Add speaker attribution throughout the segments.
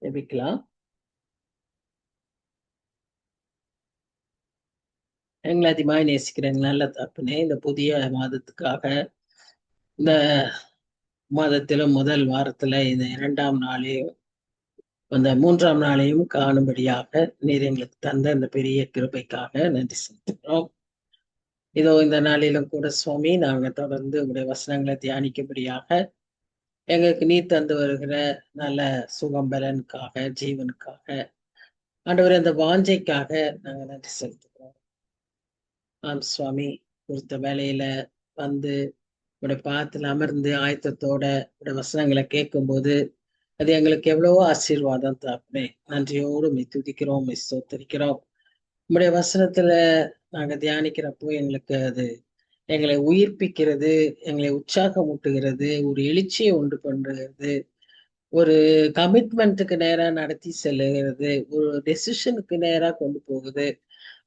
Speaker 1: ஜெபிக்கலாம். எங்களை அதிகமாய் நேசிக்கிற நல்ல தகப்பனே, இந்த புதிய மாதத்துக்காக இந்த மாதத்திலும் முதல் வாரத்துல இந்த 2ஆம் நாளையும் இந்த 3ஆம் நாளையும் காணும்படியாக நீர் எங்களுக்கு தந்த இந்த பெரிய கிருபைக்காக நன்றி செலுத்துகிறோம். இதோ இந்த நாளிலும் கூட சுவாமி, நாங்க தொடர்ந்து உங்களுடைய வசனங்களை தியானிக்கும்படியாக எங்களுக்கு நீர் தந்து வருகிற நல்ல சுகம்பலனுக்காக, ஜீவனுக்காக, ஆண்டவரே, அந்த வாஞ்சைக்காக நாங்க நன்றி செலுத்துகிறோம். ஆம் சுவாமி, குறித்த வேலையில வந்து உடைய பாதத்தில் அமர்ந்து ஆயத்தத்தோட உடைய வசனங்களை கேட்கும்போது அது எங்களுக்கு எவ்வளவோ ஆசீர்வாதம் தாப்பனே. நன்றியோடு துதிக்கிறோம், ஸ்தோத்தரிக்கிறோம். உடைய வசனத்துல நாங்க தியானிக்கிறப்போ எங்களுக்கு அது எங்களை உயிர்ப்பிக்கிறது, எங்களை உற்சாகமூட்டுகிறது, ஒரு எழுச்சியை உண்டு பண்ணுகிறது, ஒரு கமிட்மெண்ட்டுக்கு நேரா நடத்தி செல்லுகிறது, ஒரு டெசிஷனுக்கு நேரா கொண்டு போகுது.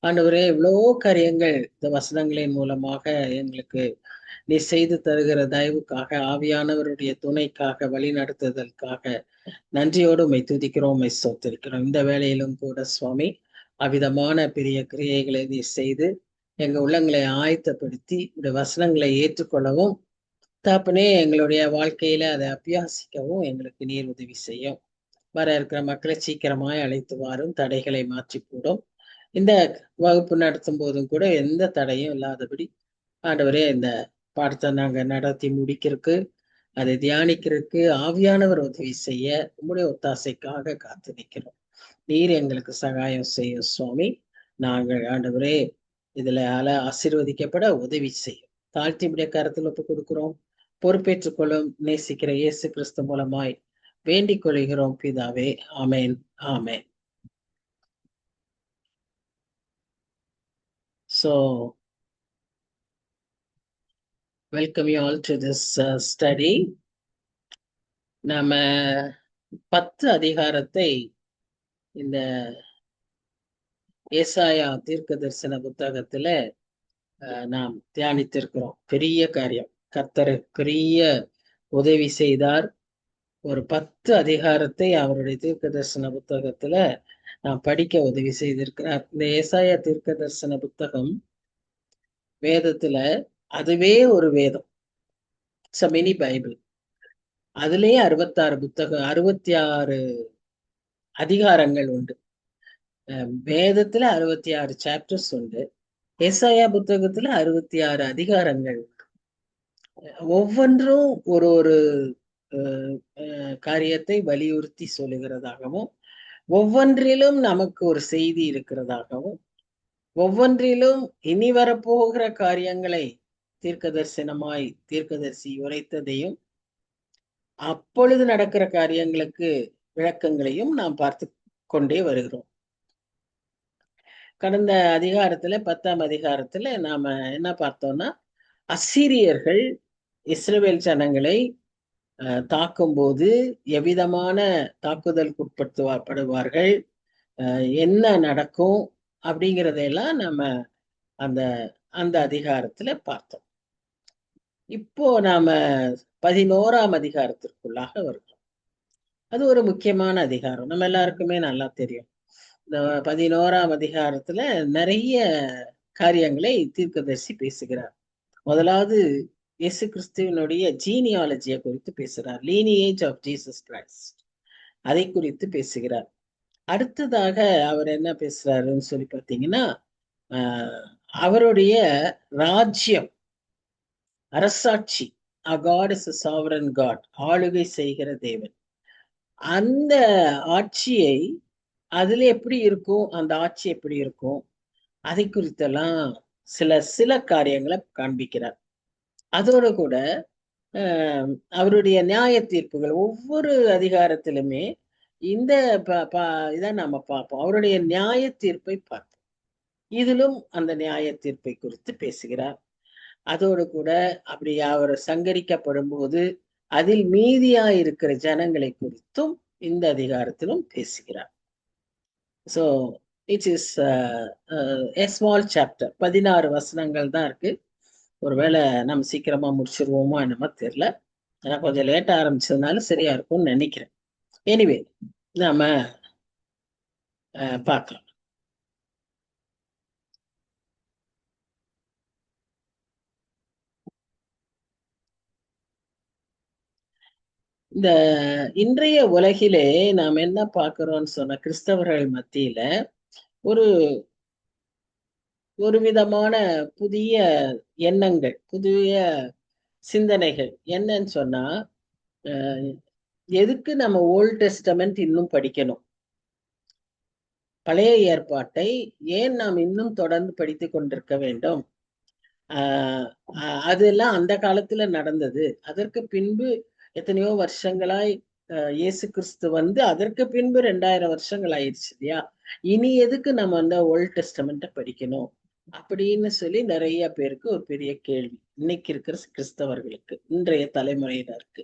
Speaker 1: ஆண்டவரே, எவ்வளவோ காரியங்கள் இந்த வசனங்களின் மூலமாக எங்களுக்கு நீ செய்து தருகிற தயவுக்காக, ஆவியானவருடைய துணைக்காக, வழி நடத்துதலுக்காக நன்றியோடு உம்மை துதிக்கிறோம், உம்மை ஸ்தோத்திரிக்கிறோம். இந்த வேளையிலும் கூட சுவாமி, அவ்விதமான பெரிய கிரியைகளை நீ செய்து எங்க உள்ளங்களை ஆயத்தப்படுத்தி இந்த வசனங்களை ஏற்றுக்கொள்ளவும் தாப்பனே, எங்களுடைய வாழ்க்கையில அதை அபியாசிக்கவும் எங்களுக்கு நீர் உதவி செய்யும். வர இருக்கிற மக்களை சீக்கிரமாய் அழைத்து வாரும், தடைகளை மாற்றி போடும். இந்த வகுப்பு நடத்தும் போதும் கூட எந்த தடையும் இல்லாதபடி ஆண்டவரே, இந்த பாடத்தை நாங்க நடத்தி முடிக்கிறதுக்கு, அதை தியானிக்கிறதுக்கு ஆவியானவர் உதவி செய்ய உம்முடைய ஒத்தாசைக்காக காத்து நிற்கிறோம். நீர் எங்களுக்கு சகாயம் செய்யும் சுவாமி. நாங்கள் ஆண்டவரே இதுல ஆசீர்வதிக்கப்பட உதவி செய்யும். தாழ்த்தி உடைய கருத்தில் ஒப்பு கொடுக்கிறோம். பொறுப்பேற்றுக் கொள்ளும் நேசிக்கிற இயேசு கிறிஸ்து மூலமாய் வேண்டிக் கொள்கிறோம் பிதாவே. ஆமேன், ஆமேன். So, welcome you all to this study. நாம 10 அதிகாரத்தை இந்த ஏசாயா தீர்க்க தரிசன புத்தகத்துல நாம் தியானித்திருக்கிறோம். பெரிய காரியம், கர்த்தர் பெரிய உதவி செய்தார். ஒரு 10 அதிகாரத்தை அவருடைய தீர்க்க தரிசன புத்தகத்துல நாம் படிக்க உதவி செய்திருக்கிறார். இந்த ஏசாயா தீர்க்க தரிசன புத்தகம் வேதத்துல அதுவே ஒரு வேதம், இட்ஸ் மினி பைபிள். அதுலயே 66 புத்தகம், 66 அதிகாரங்கள் உண்டு. வேதத்துல 66 சாப்டர்ஸ் உண்டு. ஏசாயா புத்தகத்துல 66 அதிகாரங்கள் உண்டு. ஒவ்வொன்றும் ஒரு ஒரு காரியத்தை வலியுறுத்தி சொல்லுகிறதாகவும், ஒவ்வொன்றிலும் நமக்கு ஒரு செய்தி இருக்கிறதாகவும், ஒவ்வொன்றிலும் இனி வரப்போகிற காரியங்களை தீர்க்கதரிசனமாய் தீர்க்கதரிசி உரைத்ததையும், அப்பொழுது நடக்கிற காரியங்களுக்கு விளக்கங்களையும் நாம் பார்த்து கொண்டே வருகிறோம். கடந்த அதிகாரத்துல 10ஆம் அதிகாரத்துல நாம என்ன பார்த்தோம்னா, அசீரியர்கள் இஸ்ரவேல் ஜனங்களை தாக்கும்போது எவ்விதமான தாக்குதலுக்கு உட்படுத்தப்படுவார்கள், என்ன நடக்கும் அப்படிங்கிறதையெல்லாம் நம்ம அந்த அந்த அதிகாரத்துல பார்த்தோம். இப்போ நாம 11ஆம் அதிகாரத்திற்குள்ளாக வருகிறோம். அது ஒரு முக்கியமான அதிகாரம், நம்ம எல்லாருக்குமே நல்லா தெரியும். இந்த 11ஆம் அதிகாரத்துல நிறைய காரியங்களை தீர்க்கதரிசி பேசுகிறார். முதலாவது இயேசு கிறிஸ்துவனுடைய ஜீனியாலஜியை குறித்து பேசுகிறார், லீனியேஜ் ஆஃப் ஜீசஸ் கிரைஸ்ட், அதை குறித்து பேசுகிறார். அடுத்ததாக அவர் என்ன பேசுறாருன்னு சொல்லி பார்த்தீங்கன்னா, அவருடைய ராஜ்யம், அரசாட்சி, God is a sovereign God, ஆளுகை செய்கிற தேவன். அந்த ஆட்சியை அதுல எப்படி இருக்கும், அந்த ஆட்சி எப்படி இருக்கும், அதை குறித்தெல்லாம் சில காரியங்களை காண்பிக்கிறார். அதோடு கூட அவருடைய நியாய தீர்ப்புகள், ஒவ்வொரு அதிகாரத்திலுமே இந்த இதை நாம பார்ப்போம். அவருடைய நியாய தீர்ப்பை பார்ப்போம். இதிலும் அந்த நியாய தீர்ப்பை குறித்து பேசுகிறார். அதோடு கூட அப்படி அவர் சங்கரிக்கப்படும் போது அதில் மீதியா இருக்கிற ஜனங்களை குறித்தும் இந்த அதிகாரத்திலும் பேசுகிறார். So it is a small chapter, 16 வசனங்கள் தான் இருக்கு. ஒருவேளை நம்ம சீக்கிரமா முடிச்சிருவோமோ என்னமோ தெரியல. ஏன்னா கொஞ்சம் லேட்டா ஆரம்பிச்சதுனால சரியா இருக்கும்னு நினைக்கிறேன். எனிவே, நாம பார்க்கலாம். இந்த இன்றைய உலகிலே நாம் என்ன பார்க்கிறோம்னு சொன்ன கிறிஸ்தவர்கள் மத்தியில ஒரு ஒரு விதமான புதிய எண்ணங்கள், புதிய சிந்தனைகள் என்னன்னு சொன்னா, எதுக்கு நம்ம ஓல்ட் டெஸ்டமெண்ட் இன்னும் படிக்கணும், பழைய ஏற்பாட்டை ஏன் நாம் இன்னும் தொடர்ந்து படித்து கொண்டிருக்க வேண்டும்? அதெல்லாம் அந்த காலத்துல நடந்தது. அதற்கு பின்பு எத்தனையோ வருஷங்களாய் இயேசு கிறிஸ்து வந்து அதற்கு பின்பு 2000 வருஷங்கள் ஆயிடுச்சு இல்லையா? இனி எதுக்கு நம்ம அந்த ஓல்ட் டெஸ்டமெண்ட்டை படிக்கணும் அப்படின்னு சொல்லி நிறைய பேருக்கு ஒரு பெரிய கேள்வி இன்னைக்கு இருக்கிற கிறிஸ்தவர்களுக்கு, இன்றைய தலைமுறையினருக்கு.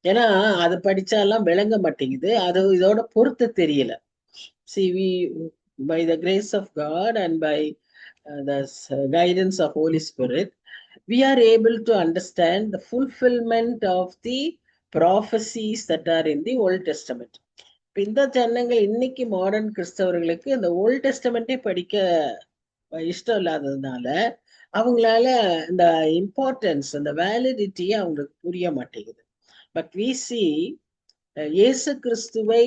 Speaker 1: ஏன்னா அது படிச்சாலாம் விளங்க மாட்டேங்குது, அது இதோட பொறுத்து தெரியல. See, by the grace of God and by the guidance of Holy Spirit, we are able to understand the fulfillment of the prophecies that are in the Old Testament. இந்த ஜனங்கள் இன்னைக்கு மாடர்ன் கிறிஸ்தவர்களுக்கு இந்த ஓல்ட் டெஸ்டமெண்ட்டே படிக்க இஷ்டம் இல்லாததுனால அவங்களால இந்த இம்பார்ட்டன்ஸ், அந்த வேலிடிட்டியை அவங்களுக்கு புரிய மாட்டேங்குது. பட் வி சி இயேசு கிறிஸ்துவை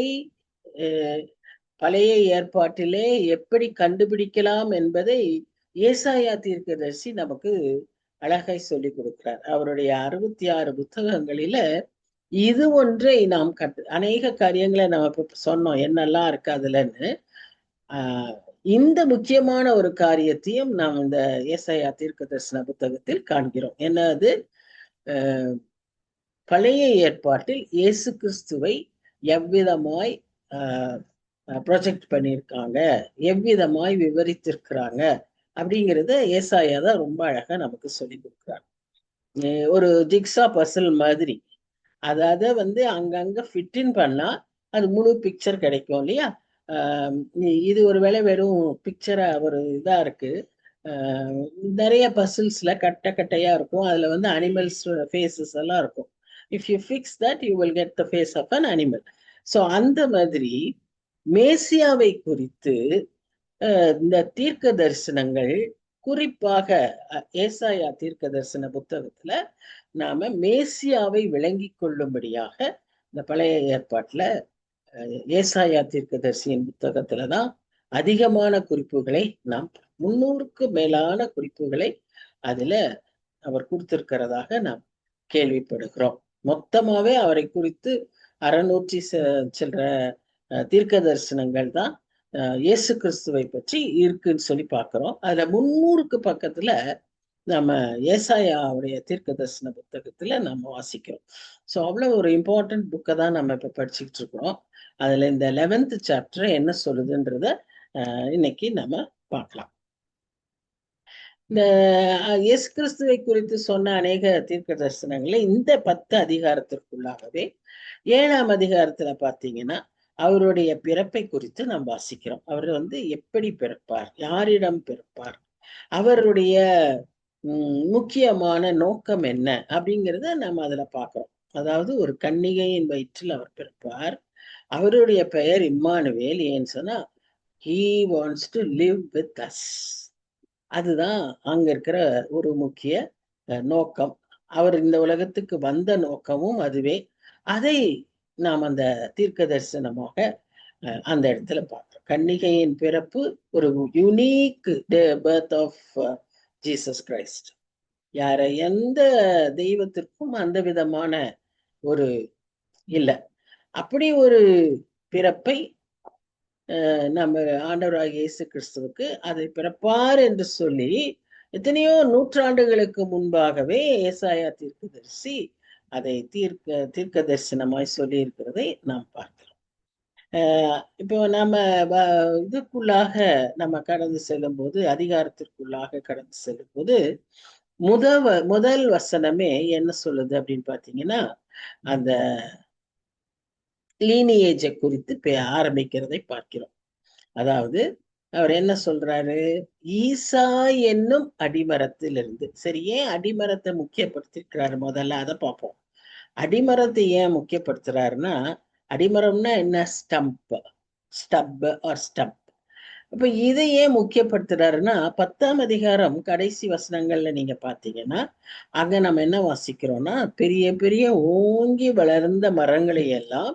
Speaker 1: பழைய ஏற்பாட்டிலே எப்படி கண்டுபிடிக்கலாம் என்பதை ஏசாயா தீர்க்கதரிசி நமக்கு அழகாய் சொல்லி கொடுக்கிறார். அவருடைய 66 புத்தகங்களில இது ஒன்றை நாம் அநேக காரியங்களை நம்ம இப்ப சொன்னோம் என்னெல்லாம் இருக்கு அதுலன்னு. இந்த முக்கியமான ஒரு காரியத்தையும் நாம் இந்த ஏசாயா தீர்க்க தரிசன புத்தகத்தில் காண்கிறோம். என்னது? பழைய ஏற்பாட்டில் இயேசு கிறிஸ்துவை எவ்விதமாய் ப்ரொஜெக்ட் பண்ணியிருக்காங்க, எவ்விதமாய் விவரித்திருக்கிறாங்க அப்படிங்கிறத ஏசாயா தான் ரொம்ப அழகா நமக்கு சொல்லி கொடுக்குறாங்க. ஒரு ஜிக்ஸா பசில் மாதிரி. அதாவது வந்து அங்கங்க ஃபிட்டின் பண்ணா அது முழு பிக்சர் கிடைக்கும் இல்லையா? இது ஒருவேளை வெறும் பிக்சரா ஒரு இதா இருக்கு. நிறைய பசில்ஸ்ல கட்டை கட்டையா இருக்கும், அதுல வந்து அனிமல்ஸ் ஃபேஸஸ் எல்லாம் இருக்கும். If you fix that you will get the face of an animal. So அந்த மாதிரி மேசியாவை குறித்து இந்த தீர்க்க தரிசனங்கள், குறிப்பாக ஏசாயா தீர்க்க தரிசன புத்தகத்துல நாம மேசியாவை விளங்கி கொள்ளும்படியாக இந்த பழைய ஏற்பாட்டுல ஏசாயா தீர்க்கதரிசியின் புத்தகத்துலதான் அதிகமான குறிப்புகளை நாம் 300க்கு மேலான குறிப்புகளை அதுல அவர் கொடுத்திருக்கிறதாக நாம் கேள்விப்படுகிறோம். மொத்தமாவே அவரை குறித்து 600 சில்ற தீர்க்க தரிசனங்கள் தான் இயேசு கிறிஸ்துவை பற்றி இருக்குன்னு சொல்லி பார்க்கிறோம். அதுல 300க்கு பக்கத்துல நம்ம ஏசாயாவுடைய தீர்க்க தரிசன புத்தகத்துல நம்ம வாசிக்கிறோம். ஸோ அவ்வளவு ஒரு இம்பார்ட்டன்ட் புக்கை தான் நம்ம இப்ப படிச்சுக்கிட்டு இருக்கிறோம். அதுல இந்த 11th சாப்டர் என்ன சொல்லுதுன்றத இன்னைக்கு நம்ம பார்க்கலாம். இந்த இயேசு கிறிஸ்துவை குறித்து சொன்ன அநேக தீர்க்க தரிசனங்களை இந்த 10 அதிகாரத்திற்குள்ளாகவே 7ஆம் அதிகாரத்துல பார்த்தீங்கன்னா அவருடைய பிறப்பை குறித்து நாம் வாசிக்கிறோம். அவர் வந்து எப்படி பிறப்பார், யாரிடம் பிறப்பார், அவருடைய முக்கியமான நோக்கம் என்ன அப்படிங்கிறத நம்ம அதுல பார்க்கிறோம். அதாவது ஒரு கன்னிகையின் வயிற்றில் அவர் பிறப்பார். அவருடைய பெயர் இம்மானுவேல். ஏன்னு சொன்னா he wants to live with us. அதுதான் அங்க இருக்கிற ஒரு முக்கிய நோக்கம். அவர் இந்த உலகத்துக்கு வந்த நோக்கமும் அதுவே. அதை நாம் அந்த தீர்க்க தரிசனமாக அந்த இடத்துல பார்க்கிறோம். கன்னிகையின் பிறப்பு ஒரு unique birth of Jesus Christ. யார எந்த தெய்வத்திற்கும் அந்த விதமான ஒரு இல்லை. அப்படி ஒரு பிறப்பை நம்ம ஆண்டவராகிய இயேசு கிறிஸ்துவுக்கு அதை பிறப்பார் என்று சொல்லி எத்தனையோ நூற்றாண்டுகளுக்கு முன்பாகவே ஏசாயா தீர்க்கதரிசி அதை தீர்க்க தரிசனமாய் சொல்லி இருக்கிறதை நாம் பார்க்கிறோம். இப்போ நம்ம இதுக்குள்ளாக நம்ம கடந்து செல்லும் போது, அதிகாரத்திற்குள்ளாக கடந்து செல்லும் போது முதல் வசனமே என்ன சொல்லுது அப்படின்னு பாத்தீங்கன்னா, அந்த லீனியேஜை குறித்து ஆரம்பிக்கிறதை பார்க்கிறோம். அதாவது அவர் என்ன சொல்றாரு? ஈசா என்னும் அடிமரத்திலிருந்து. சரி, ஏன் அடிமரத்தை முக்கியப்படுத்திருக்கிறாரு? முதல்ல அதை பார்ப்போம். அடிமரத்தை ஏன் முக்கியப்படுத்துறாருன்னா, அடிமரம்னா என்ன? Stub or stump. அப்ப இதை ஏன் முக்கியப்படுத்துறாருன்னா 10ஆம் அதிகாரம் கடைசி வசனங்கள்ல நீங்க பாத்தீங்கன்னா அங்க நம்ம என்ன வாசிக்கிறோம்னா, பெரிய பெரிய ஓங்கி வளர்ந்த மரங்களை எல்லாம்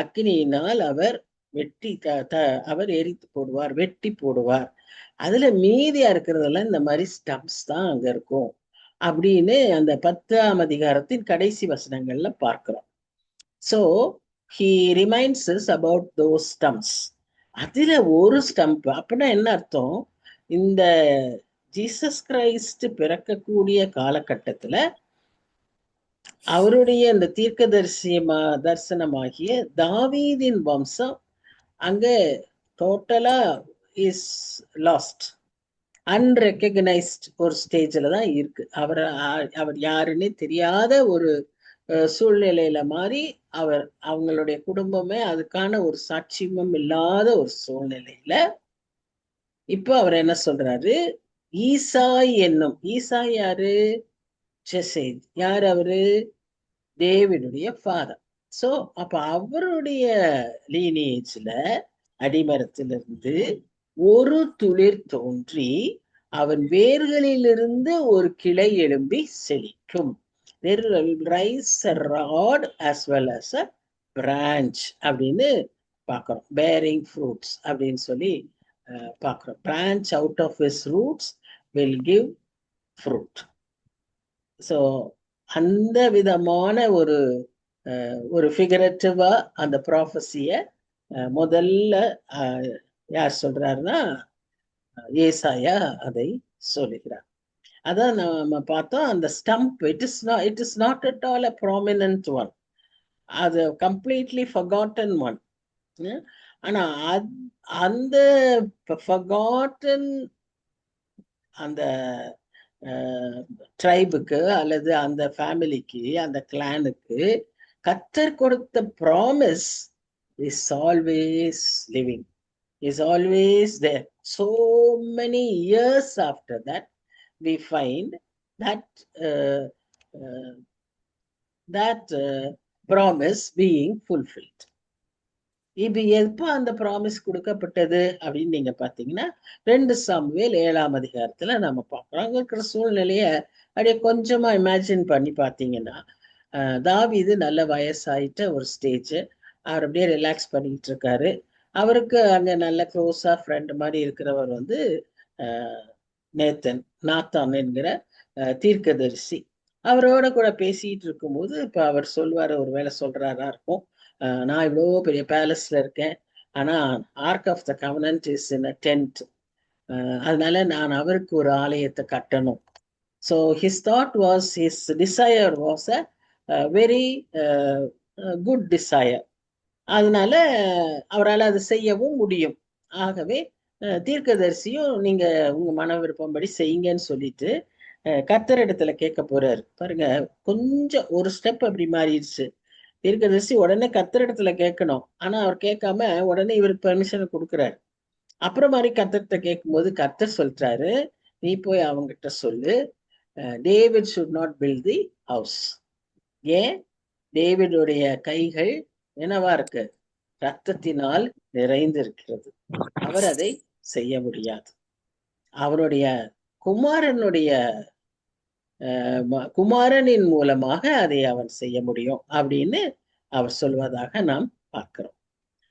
Speaker 1: அக்கினியினால் அவர் அவர் எரித்து போடுவார், வெட்டி போடுவார். அதுல மீதியா இருக்கிறதெல்லாம் இந்த மாதிரி ஸ்டம்ப்ஸ் தான் அங்க இருக்கும் அப்படின்னு அந்த 10ஆம் அதிகாரத்தின் கடைசி வசனங்கள்ல பார்க்கிறோம். So he reminds us about those stumps. அதுல ஒரு ஸ்டம்ப் அப்படின்னா என்ன அர்த்தம்? இந்த ஜீசஸ் கிரைஸ்ட் பிறக்கக்கூடிய காலகட்டத்துல அவருடைய இந்த தீர்க்க தரிசனமாகிய தாவீதின் வம்சம் அங்க டோட்டலா இஸ் லாஸ்ட், அன்ரெகனைஸ்ட் ஒரு ஸ்டேஜ்ல தான் இருக்கு. அவர் யாருன்னு தெரியாத ஒரு சூழ்நிலையில மாறி அவங்களுடைய குடும்பமே அதுக்கான ஒரு சாட்சியமும் இல்லாத ஒரு சூழ்நிலையில இப்ப அவர் என்ன சொல்றாரு? ஈசாய் என்னும், ஈசாய் யாரு? ஜெசேத். யார் அவரு? டேவிடுடைய ஃபாதர். சோ அப்ப அவருடைய லீனியேஜ்ல அடிமரத்திலிருந்து ஒரு துளிர் தோன்றி அவன் வேர்களிலிருந்து ஒரு கிளை எழும்பி செழிக்கும். There will rise a rod as well as a branch அப்படின்னு பார்க்கிறோம். bearing fruits அப்படின்னு சொல்லி பார்க்கிறோம். branch out of his roots will give fruit. So அந்த விதமான ஒரு ஃபிகரேட்டிவா அந்த ப்ராஃபஸிய முதல்ல யார் சொல்றாருன்னா ஏசாயா அதை சொல்லுகிறார். அதான் நம்ம பார்த்தோம். அந்த stump it is not at all a prominent one, அது கம்ப்ளீட்லி ஃபர்காட்டன் ஒன். ஆனா அந்த ஃபர்காட்டன் அந்த ட்ரைபுக்கு அல்லது அந்த ஃபேமிலிக்கு, அந்த கிளானுக்கு கர்த்தர் கொடுத்த promise is always living, is always there. So many years after that we find that promise being fulfilled. இப்ப எப்ப அந்த ப்ராமிஸ் கொடுக்கப்பட்டது அப்படின்னு நீங்க பாத்தீங்கன்னா 2 சாமுவேல் 7ஆம் அதிகாரத்துல நம்ம பார்க்கிறோம். அங்க இருக்கிற சூழ்நிலைய அப்படியே கொஞ்சமா இமேஜின் பண்ணி பாத்தீங்கன்னா, தாவீது நல்ல வயசாயிட்ட ஒரு ஸ்டேஜ், அவர் அப்படியே ரிலாக்ஸ் பண்ணிட்டு இருக்காரு. அவருக்கு அங்க நல்ல க்ளோஸா ஃப்ரெண்ட் மாதிரி இருக்கிறவர் வந்து நாத்தான் என்கிற தீர்க்கதரிசி. அவரோட கூட பேசிட்டு இருக்கும்போது இப்ப அவர் சொல்வாரு, ஒரு வேலை சொல்றாரா இருக்கும், நான் இவ்வளோ பெரிய பேலஸ்ல இருக்கேன், ஆனா ark of the covenant is in a tent, அதனால நான் அவருக்கு ஒரு ஆலயத்தை கட்டணும். So his thought was, his desire was a very good desire. அதனால அவரால் அது செய்யவும் முடியும். ஆகவே தீர்க்கதரிசியும் நீங்க உங்க மன விருப்பம்படி செய்யுங்கன்னு சொல்லிட்டு கர்த்தர் இடத்துல கேட்க போறாரு. பாருங்க, கொஞ்சம் ஒரு ஸ்டெப் அப்படி மாறிடுச்சு. தீர்க்கதரிசி உடனே கர்த்தர் இடத்துல கேட்கணும், ஆனா அவர் கேட்காம உடனே இவருக்கு பெர்மிஷன் கொடுக்குறாரு. அப்புறம் மாதிரி கர்த்தர்கிட்ட கேட்கும்போது கர்த்தர் சொல்றாரு, நீ போய் அவங்கிட்ட சொல்லு, David should not build the house. ஏன்? டேவிடுடைய கைகள் என்னவா இருக்கு? ரத்தத்தினால் நிறைந்து இருக்கிறது, அவர் அதை செய்ய முடியாது. அவருடைய குமாரனின் மூலமாக அதை அவன் செய்ய முடியும் அப்படின்னு அவர் சொல்வதாக நாம் பார்க்கிறோம்.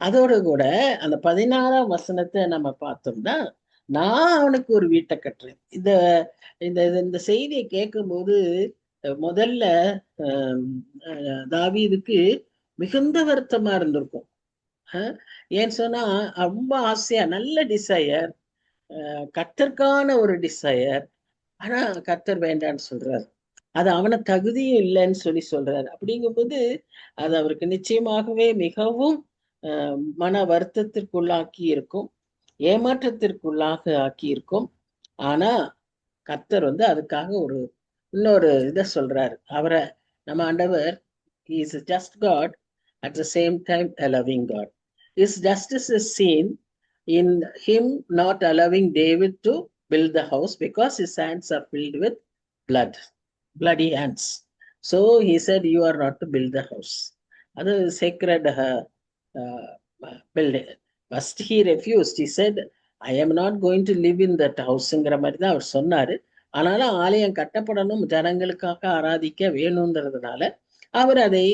Speaker 1: அதோடு கூட அந்த 16ஆம் வசனத்தை நம்ம பார்த்தோம்னா, நான் அவனுக்கு ஒரு வீட்டை கட்டுறேன். இந்த செய்தியை கேட்கும்போது முதல்ல தாவீதுக்கு மிகுந்த வருத்தமா இருந்திருக்கும். ஏன்னு சொன்னா ரொம்ப ஆசையா, நல்ல டிசையர், கர்த்தருக்கான ஒரு டிசையர், ஆனா கர்த்தர் வேண்டான்னு சொல்றாரு. அது அவன தகுதியும் இல்லைன்னு சொல்றாரு. அப்படிங்கும்போது அது அவருக்கு நிச்சயமாகவே மிகவும் மன வருத்தத்திற்குள்ளாக்கி இருக்கும், ஏமாற்றத்திற்குள்ளாக ஆக்கி இருக்கும். ஆனா கர்த்தர் வந்து அதுக்காக இன்னொரு இதை சொல்றாரு. அவரை நம்ம ஆண்டவர் is just got, at the same time a loving God. His justice is seen in him not allowing David to build the house because his hands are filled with bloody hands. So he said, you are not to build the house. அது sacred building. First he refused. He said, I am not going to live in that ஹவுஸ்ங்கிற மாதிரி தான் அவர் சொன்னாரு. ஆனாலும் ஆலயம் கட்டப்படணும், ஜனங்களுக்காக ஆராதிக்க வேணுங்கிறதுனால அவர் அதை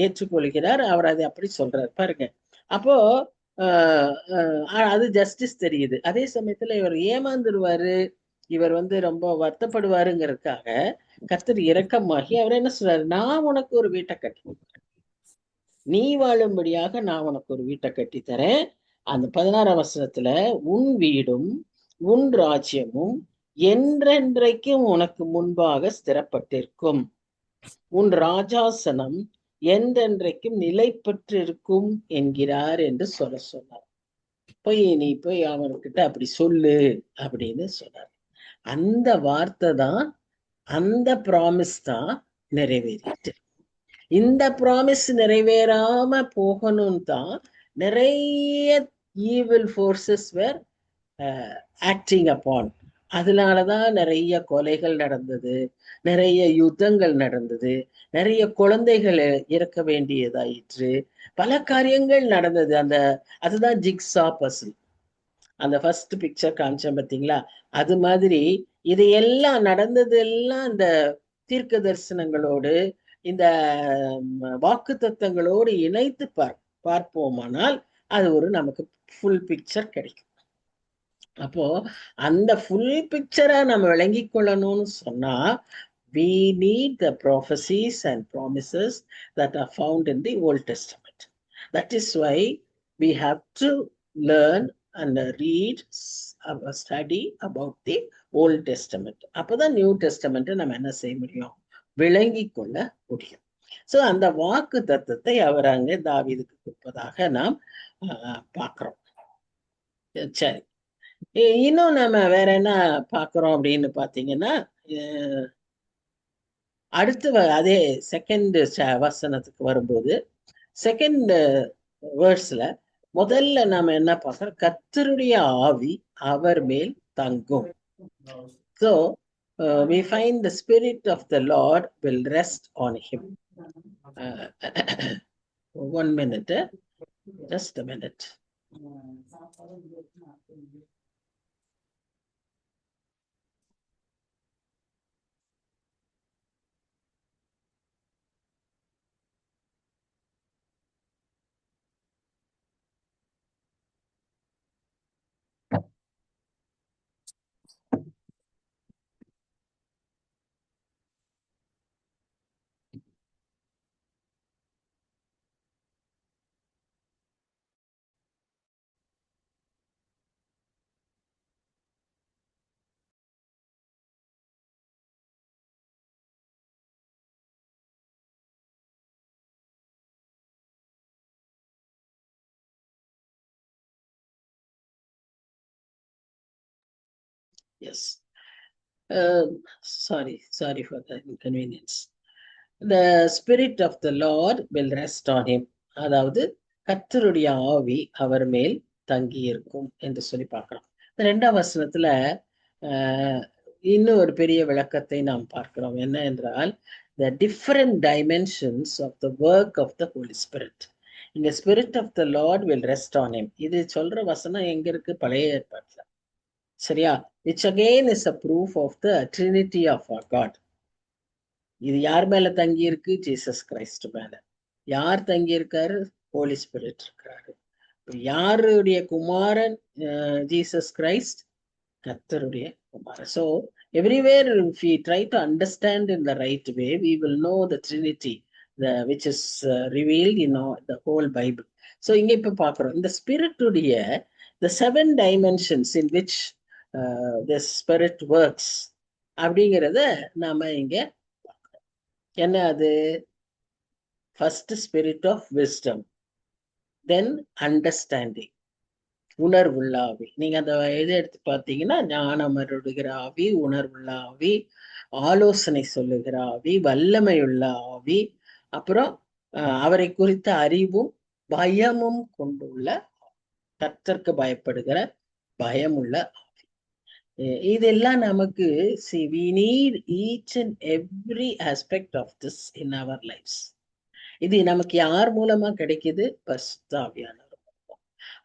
Speaker 1: ஏற்றுக்கொள்கிறார். அவர் அதை அப்படி சொல்றாரு பாருங்க. அப்போ அது ஜஸ்டிஸ் தெரியுது. அதே சமயத்துல இவர் ஏமாந்துருவாரு, இவர் ரொம்ப வருத்தப்படுவாருங்கிறதுக்காக கர்த்தர் இரக்கமாகி அவர் என்ன சொல்றாரு, நான் உனக்கு ஒரு வீட்டை கட்டி, நீ வாழும்படியாக நான் உனக்கு ஒரு வீட்டை கட்டி தரேன். அந்த 16ஆம் வசனத்துல, உன் வீடும் உன் ராஜ்யமும் என்றென்றைக்கும் உனக்கு முன்பாக ஸ்திரப்பட்டிருக்கும், உன் ராஜாசனம் என்றென்றைக்கும் நிலை பெற்றிருக்கும் என்கிறார் என்று சொன்னார். நீ போய் அவன்கிட்ட அப்படி சொல்லு அப்படின்னு சொன்னார். அந்த வார்த்தை தான், அந்த ப்ராமிஸ் தான் நிறைவேறிட்டு. இந்த ப்ராமிஸ் நிறைவேறாம போகணும் தான் நிறைய ஈவில் ஃபோர்ஸஸ் வேர் ஆக்டிங் அப்பான். அதனாலதான் நிறைய கொலைகள் நடந்தது, நிறைய யுத்தங்கள் நடந்தது, நிறைய குழந்தைகள் இறக்க வேண்டியதாயிற்று, பல காரியங்கள் நடந்தது. அதுதான் ஜிக்ஸா பசில். அந்த ஃபர்ஸ்ட் பிக்சர் காமிச்சேன் பார்த்தீங்களா, அது மாதிரி இதையெல்லாம் நடந்தது எல்லாம் இந்த தீர்க்க தரிசனங்களோடு இந்த வாக்கு தத்தங்களோடு இணைத்து பார்ப்போமானால் அது ஒரு நமக்கு ஃபுல் பிக்சர் கிடைக்கும். அப்போ அந்த ஃபுல் பிக்சரை நம்ம விளங்கி கொள்ளணும்னு சொன்னா, we need the prophecies and promises that are found in the Old Testament. That is why we have to learn and read, study about the Old Testament. அப்பதான் நியூ டெஸ்டமெண்ட் நம்ம என்ன செய்ய முடியும், விளங்கி கொள்ள முடியும். சோ அந்த வாக்கு தத்தத்தை அவர் அங்கே தாவீதுக்கு கொடுப்பதாக நாம் பார்க்கிறோம். சரி, இன்னும் நம்ம வேற என்ன பார்க்கிறோம் அப்படின்னு பாத்தீங்கன்னா, அடுத்து அதே செகண்ட் வசனத்துக்கு வரும்போது, செகண்ட் வேர்ட்ஸ்ல முதல்ல நாம என்ன பார்க்கிறோம், கர்த்தருடைய ஆவி அவர் மேல் தங்கும். So we find the spirit of the Lord will rest on him. 1 minute, just a minute. Yes. Sorry for the inconvenience. The spirit of the Lord will rest on him. அதாவது கர்த்தருடைய ஆவி அவர் மேல் தங்கி இருக்கும் என்று சொல்லி பார்க்கிறோம். இரண்டாம் வசனத்துல இன்னும் ஒரு பெரிய விளக்கத்தை நாம் பார்க்கிறோம். என்ன என்றால், the different dimensions of the work of the Holy Spirit. இந்த spirit of the Lord will rest on him. இது சொல்ற வசனம் எங்க இருக்கு, பழைய ஏற்பாட்டுல. சரியா? which again is a proof of the Trinity of our God. இது யார் மேல தங்கி இருக்கு, ஜீசஸ் கிரைஸ்ட் மேல. யார் தங்கி இருக்காரு, ஹோலி ஸ்பிரிட் இருக்கிறாரு. யாருடைய குமாரன் ஜீசஸ் கிரைஸ்ட், கர்த்தருடைய குமாரன். So everywhere if we try to understand in the right way, we will know the Trinity, which is revealed in the whole Bible. So இங்க இப்ப பார்க்கிறோம், இந்த ஸ்பிரிட்டுடைய the 7 dimensions in which the spirit works அப்படிங்கிறத நாம இங்க என்ன, அது first spirit of wisdom, then understanding, உணர்வுள்ள ஆவி. நீங்க அந்த இதை எடுத்து பார்த்தீங்கன்னா, ஞானம் அருளுகிற ஆவி, உணர்வுள்ள ஆவி, ஆலோசனை சொல்லுகிற ஆவி, வல்லமையுள்ள ஆவி, அப்புறம் அவரை குறித்த அறிவும் பயமும் கொண்டுள்ள, கர்த்தருக்கு பயப்படுகிற பயமுள்ள ஆவி. இதெல்லாம் நமக்கு see we need each and every aspect of this in our lives. இது நமக்கு யார் மூலமா கிடைக்குது? பரிசுத்த ஆவியானவர்.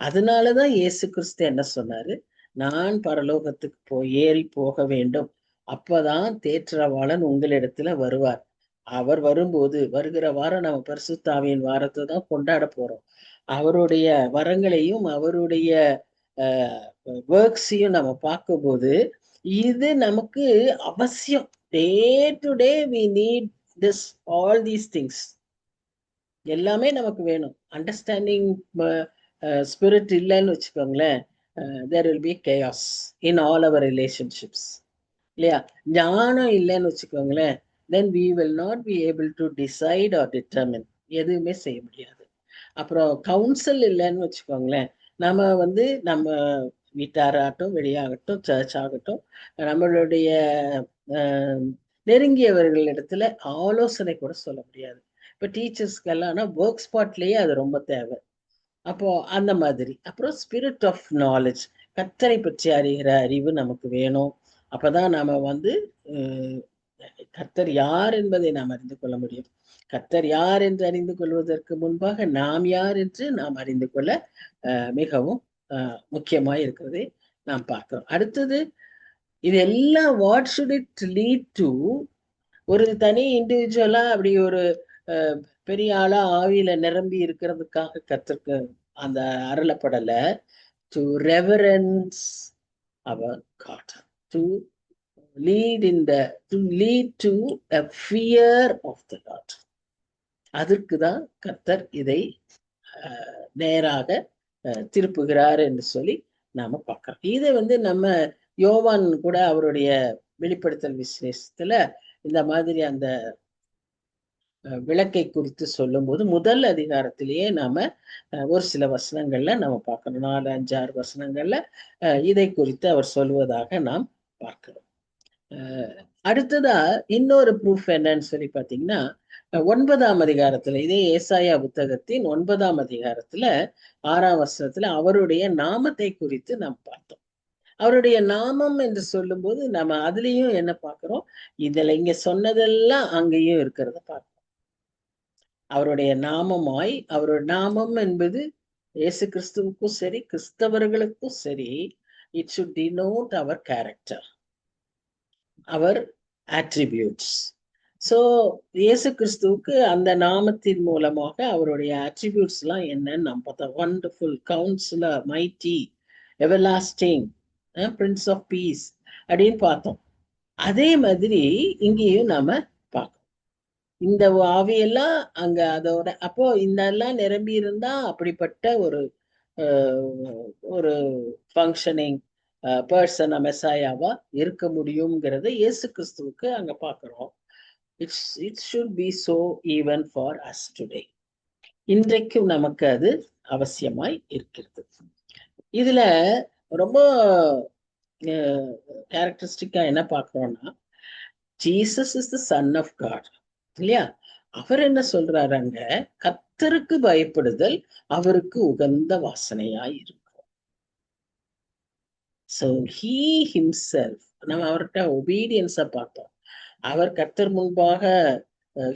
Speaker 1: அதனாலதான் இயேசு கிறிஸ்து என்ன சொன்னாரு? நான் பரலோகத்துக்கு ஏறி போக வேண்டும், அப்பதான் தேற்றரவாளன் உங்களிடத்துல வருவார். அவர் வரும்போது, வருகிற வாரம் நம்ம பரிசுத்த ஆவியின் வாரத்தை தான் கொண்டாட போறோம். அவருடைய வரங்களையும் அவருடைய ஒர்க்ஸையும் நம்ம பார்க்கும்போது இது நமக்கு அவசியம். Day to day we need this, all these things. எல்லாமே நமக்கு வேணும். அண்டர்ஸ்டாண்டிங் ஸ்பிரிட் இல்லைன்னு வச்சுக்கோங்களேன், there will be chaos in all our relationships, இல்லையா? ஞானம் இல்லைன்னு வச்சுக்கோங்களேன், then we will not be able to decide or determine. எதுவுமே செய்ய முடியாது. அப்புறம் கவுன்சில் இல்லைன்னு வச்சுக்கோங்களேன், நம்ம வீட்டாராகட்டும், வெளியாகட்டும், சர்ச் ஆகட்டும், நம்மளுடைய நெருங்கியவர்களிடத்துல ஆலோசனை கூட சொல்ல முடியாது. இப்போ டீச்சர்ஸ்க்கெல்லாம் ஒர்க் ஸ்பாட்லேயே அது ரொம்ப தேவை. அப்போ அந்த மாதிரி. அப்புறம் ஸ்பிரிட் ஆஃப் நாலேஜ், கர்த்தரை பற்றி அறிகிற அறிவு நமக்கு வேணும். அப்பதான் நாம கர்த்தர் யார் என்பதை நாம் அறிந்து கொள்ள முடியும். கர்த்தர் யார் என்று அறிந்து கொள்வதற்கு முன்பாக நாம் யார் என்று நாம் அறிந்து கொள்ள மிகவும் முக்கியமாய் இருக்கிறதை நாம் பார்க்கிறோம். அடுத்தது, இது எல்லாம் what should it lead to? ஒரு தனி இண்டிவிஜுவலா அப்படி ஒரு பெரிய ஆளா ஆவியில நிரம்பி இருக்கிறதுக்காக கர்த்தருக்கு அந்த அருளப்படல. To reverence our God, to lead to lead to a fear of the Lord. அதற்கு தான் கர்த்தர் இதை நேராக திருப்புகிறார் என்று சொல்லி நாம பார்க்கிறோம். இதை நம்ம யோவான் கூட அவருடைய வெளிப்படுத்தல் விசேஷத்துல இந்த மாதிரி அந்த விளக்கை குறித்து சொல்லும் போது முதல் அதிகாரத்திலேயே நாம ஒரு சில வசனங்கள்ல நம்ம பார்க்கிறோம். 4, 5, 6 வசனங்கள்ல இதை குறித்து அவர் சொல்வதாக நாம் பார்க்கிறோம். அடுத்ததா இன்னொரு ப்ரூஃப் என்னன்னு சொல்லி பார்த்தீங்கன்னா, 9ஆம் அதிகாரத்துல, இதே ஏசாயா புத்தகத்தின் 9ஆம் அதிகாரத்துல 6ஆம் வசனத்துல அவருடைய நாமத்தை குறித்து நாம் பார்த்தோம். அவருடைய நாமம் என்று சொல்லும்போது நம்ம அதுலயும் என்ன பார்க்கிறோம்? இதுல இங்க சொன்னதெல்லாம் அங்கேயும் இருக்கிறத பார்க்கிறோம். அவருடைய நாமமாய், அவருடைய நாமம் என்பது இயேசு கிறிஸ்துவுக்கும் சரி, கிறிஸ்தவர்களுக்கும் சரி, it should denote our character, our attributes. So இயேசு கிறிஸ்துவுக்கு அந்த நாமத்தின் மூலமாக அவருடைய அட்ரிபியூட்ஸ் எல்லாம் என்னன்னு நாம் பார்த்தோம். Wonderful counsellor, mighty, everlasting, prince of peace அப்படின்னு பார்த்தோம். அதே மாதிரி இங்கேயும் நாம பார்க்கணும். இந்த ஆவியெல்லாம் அங்க அதோட அப்போ இதெல்லாம் நிரம்பி இருந்தா அப்படிப்பட்ட ஒரு ஒரு ஃபங்க்ஷனிங் பர்சன் மெசாயாவா இருக்க முடியுங்கிறத இயேசு கிறிஸ்துவுக்கு அங்க பார்க்கிறோம். It should be so even for us today. இன்றைக்கும் நமக்கு அது அவசியமாய் இருக்கிறது. இதுல ரொம்ப கேரக்டரிஸ்டிக்கா என்ன பார்க்கிறோம்னா, Jesus is the son of God, இல்லையா? அவர் என்ன சொல்றாரு அங்க? கர்த்தருக்கு பயப்படுதல் அவருக்கு உகந்த வாசனையாய் இருக்கும். So he himself, நம்ம அவர்கிட்ட ஒபீடியன்ஸை பார்த்தோம். அவர் கர்த்தர் முன்பாக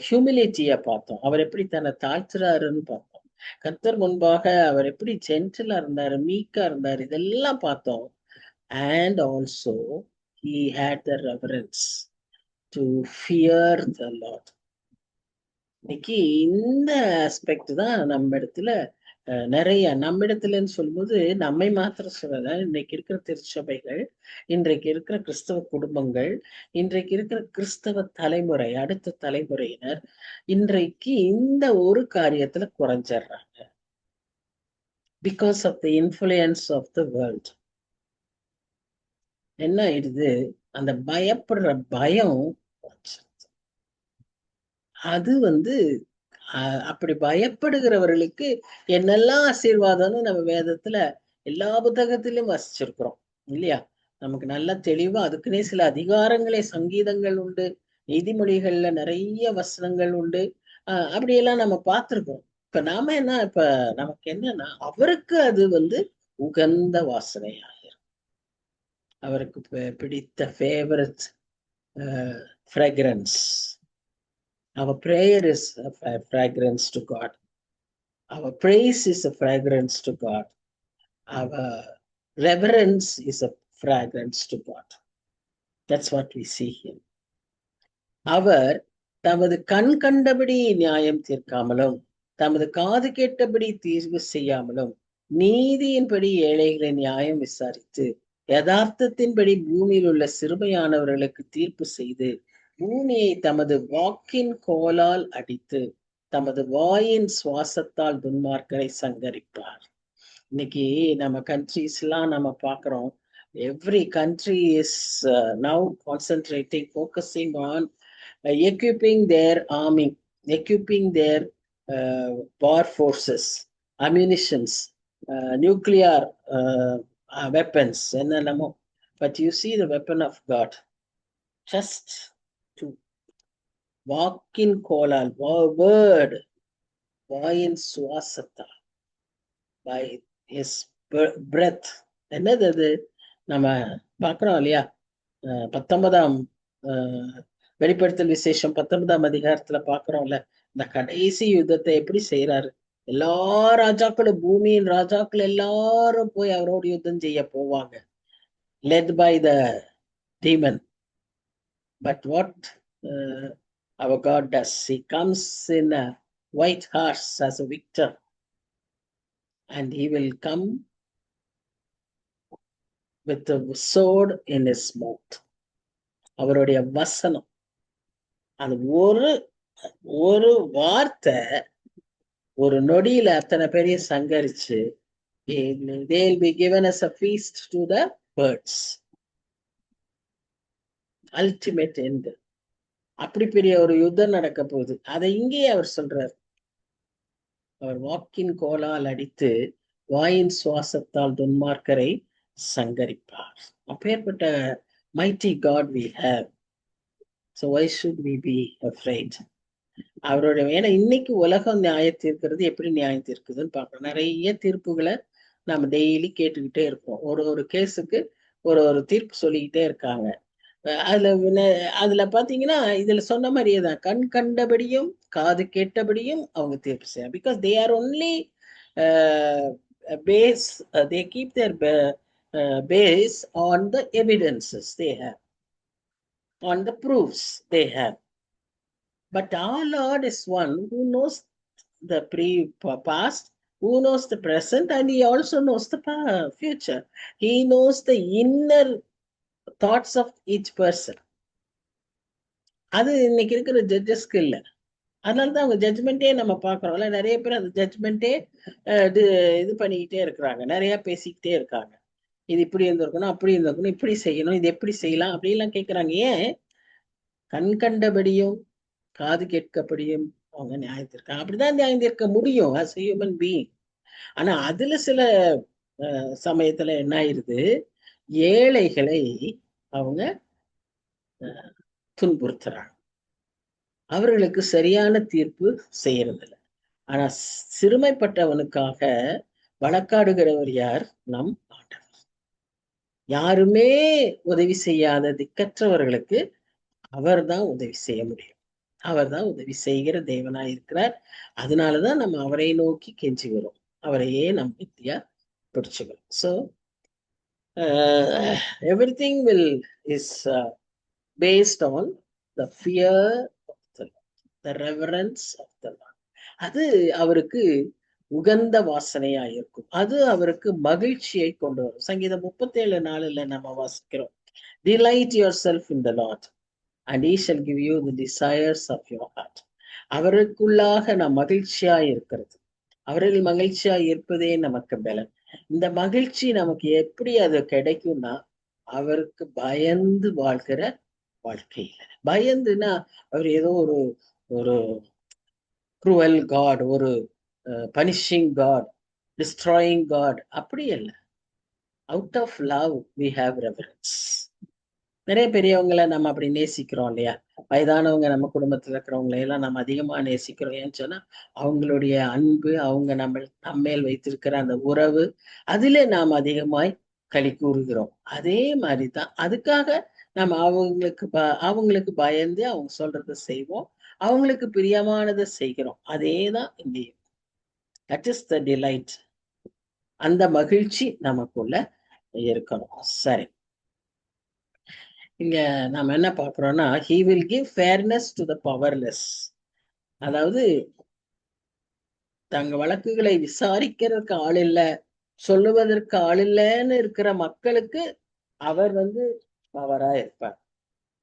Speaker 1: ஹியூமிலிட்டியை பார்த்தோம். அவர் எப்படி தன்னை தாழ்த்துறாருன்னு பார்த்தோம். கர்த்தர் முன்பாக அவர் எப்படி ஜென்டிலா இருந்தாரு, மீக்கா இருந்தாரு, இதெல்லாம் பார்த்தோம். And also he had the reverence to fear the Lord. இன்னைக்கு இந்த ஆஸ்பெக்ட் தான் நம்ம இடத்துல நிறைய, நம்ம இடத்துலன்னு சொல்லும்போது நம்மை மாத்திரம் சொல்லல, இன்றைக்கு இருக்கிற திருச்சபைகள், இன்றைக்கு இருக்கிற கிறிஸ்தவ குடும்பங்கள், இன்றைக்கு இருக்கிற கிறிஸ்தவ தலைமுறை, அடுத்த தலைமுறையினர் இன்றைக்கு இந்த ஒரு காரியத்துல குறைஞ்சிடுறாங்க. Because of the influence of the world. என்ன ஆயிடுது? அந்த பயப்படுற பயம், அது அப்படி பயப்படுகிறவர்களுக்கு என்னெல்லாம் ஆசீர்வாதம்னு நம்ம வேதத்துல எல்லா புத்தகத்திலும் வாசிச்சிருக்கிறோம், இல்லையா? நமக்கு நல்ல தெளிவா அதுக்குன்னே சில அதிகாரங்களே, சங்கீதங்கள் உண்டு, நீதிமொழிகள்ல நிறைய வசனங்கள் உண்டு. அப்படியெல்லாம் நம்ம பார்த்திருக்கோம். இப்ப நாம என்ன, இப்ப நமக்கு என்னன்னா, அவருக்கு அது உகந்த வாசனையாகும். அவருக்கு பிடித்த favourite fragrance. Our prayer is a fragrance to God. Our praise is a fragrance to God. Our reverence is a fragrance to God. That's what we see here. அவர் தமது கண் கண்டபடி நியாயம் தீர்க்காமலும் தமது காது கேட்டபடி தீர்வு செய்யாமலும் நீதியின்படி ஏழைகளை நியாயம் விசாரித்து யதார்த்தத்தின்படி பூமியில் உள்ள சிறுமையானவர்களுக்கு தீர்ப்பு செய்து பூமியை தமது வாக்கின் கோலால் அடித்து தமது வாயின் சுவாசத்தால் துன்மார்க்கரை சங்கரிப்பார். இன்னைக்கு நம்ம கண்ட்ரீஸ் எல்லாம் நம்ம பாக்குறோம். Every country is now concentrating focusing on equipping their army, equipping their war forces, ammunitions, nuclear weapons, but you see the weapon of God, just to walk in kolal, word, வாயின் சுவாசத்தா, by his breath. என்னது அது நம்ம பார்க்கிறோம் இல்லையா? 19ஆம் வெளிப்படுத்தல் விசேஷம் 19ஆம் அதிகாரத்துல பாக்குறோம்ல, இந்த கடைசி யுத்தத்தை எப்படி செய்யறாரு. எல்லா ராஜாக்களும், பூமியின் ராஜாக்கள் எல்லாரும் போய் அவரோடு யுத்தம் செய்ய போவாங்க, led by the demon. But what our God does, he comes in a white horse as a victor, and he will come with a sword in his mouth. அவருடைய வசனம், அது ஒரு வார்த்தை ஒரு நொடியில அத்தனை பேரையும் சங்கரிச்சு, they'll be given as a feast to the birds. Ultimate end. அப்படி பெரிய ஒரு யுத்தம் நடக்க போகுது. அதை இங்கேயே அவர் சொல்றார். அவர் வாக்கின் கோலால் அடித்து வாயின் சுவாசத்தால் துன்மார்க்கரை சங்கரிப்பார். அப்பேற்பட்ட mighty God we have. So why should we be afraid? அவருடைய, ஏன்னா இன்னைக்கு உலகம் நியாயம் தீர்க்கிறது எப்படி நியாயம் தீர்க்குதுன்னு பார்க்கணும். நிறைய தீர்ப்புகளை நம்ம டெய்லி கேட்டுக்கிட்டே இருக்கோம். ஒரு கேஸுக்கு ஒரு தீர்ப்பு சொல்லிக்கிட்டே இருக்காங்க. அதுல பாத்தீங்கன்னா இதுல சொன்ன மாதிரியே தான், கண் கண்டபடியும் காது கேட்டபடியும் அவங்க தீர்ப்பு செய்யலாம். Because they are only base, they keep their base on the evidences they have, on the proofs they have. But our Lord is one who knows the past, who knows the present, and he also knows the future. He knows the inner thoughts of each person. அது இன்னைக்கு இருக்கிற ஜட்ஜஸ்க்கு இல்லை. அதனாலதான் அவங்க ஜட்ஜ்மெண்டே நம்ம பார்க்குறோம்ல, நிறைய பேர் அந்த ஜட்ஜ்மெண்டே இது பண்ணிக்கிட்டே இருக்கிறாங்க, நிறைய பேசிக்கிட்டே இருக்காங்க. இது இப்படி இருந்திருக்கணும், அப்படி இருந்திருக்கணும், இப்படி செய்யணும், இது எப்படி செய்யலாம் அப்படிலாம் கேட்குறாங்க. ஏன்? கண் கண்டபடியும் காது கேட்கப்படியும் அவங்க நியாயத்திற்காங்க. அப்படிதான் நியாயம் தீர்க்க முடியும் as a human being. ஆனா அதுல சில சமயத்துல என்ன ஆயிருது, ஏழைகளை அவங்க துன்புறுத்துறாங்க, அவர்களுக்கு சரியான தீர்ப்பு செய்யறதில்லை. ஆனா சிறுமைப்பட்டவனுக்காக வழக்காடுகிறவர் யார்? நம் ஆண்டவர். யாருமே உதவி செய்யாத திக்கற்றவர்களுக்கு அவர்தான் உதவி செய்ய முடியும். அவர்தான் உதவி செய்கிற தேவனாய் இருக்கிறார். அதனாலதான் நம்ம அவரை நோக்கி கெஞ்சி வரும், அவரையே நம் வித்தியா பிடிச்சுக்கிறோம். So everything is based on the fear of the Lord, the reverence of the Lord. அது அவருக்கு உகந்த வாசனையா இருக்கும், அது அவருக்கு மகிழ்ச்சியை கொண்டு வரும். சங்கீதம் 37:4 நம்ம வாசிக்கிறோம், delight yourself in the Lord and he shall give you the desires of your heart. அவருக்குள்ளாக நாம் மகிழ்ச்சியா இருக்கிறது, அவர்கள் மகிழ்ச்சியா இருப்பதே நமக்கு பலன். இந்த மகிழ்ச்சி நமக்கு எப்படி அது கிடைக்கும்னா, அவருக்கு பயந்து வாழ்கிற வாழ்க்கையில. பயந்துன்னா அவர் ஏதோ ஒரு cruel God, ஒரு punishing God, destroying God, அப்படி அல்ல. Out of love we have reverence. நிறைய பெரியவங்களை நம்ம அப்படி நேசிக்கிறோம் இல்லையா? வயதானவங்க நம்ம குடும்பத்துல இருக்கிறவங்களை எல்லாம் நம்ம அதிகமா நேசிக்கிறோம். ஏன்னு சொன்னா அவங்களுடைய அன்பு, அவங்க நம்மேல் வைத்திருக்கிற அந்த உறவு, அதிலே நாம் அதிகமாய் களி கூறுகிறோம். அதே மாதிரிதான் அதுக்காக நம்ம அவங்களுக்கு பயந்து அவங்க சொல்றதை செய்வோம். அவங்களுக்கு பிரியமானதை செய்கிறோம். அதேதான் இங்கேயும். That is the delight. அந்த மகிழ்ச்சி நமக்குள்ள இருக்கணும். சரி, இங்க நாம என்ன பார்க்கிறோம்னா, he will give fairness to the powerless. அதாவது தங்க வழக்குகளை விசாரிக்கிறதுக்கு ஆள் இல்ல, சொல்லுவதற்கு ஆள் இல்லைன்னு இருக்கிற மக்களுக்கு அவர் பவரா இருப்பார்.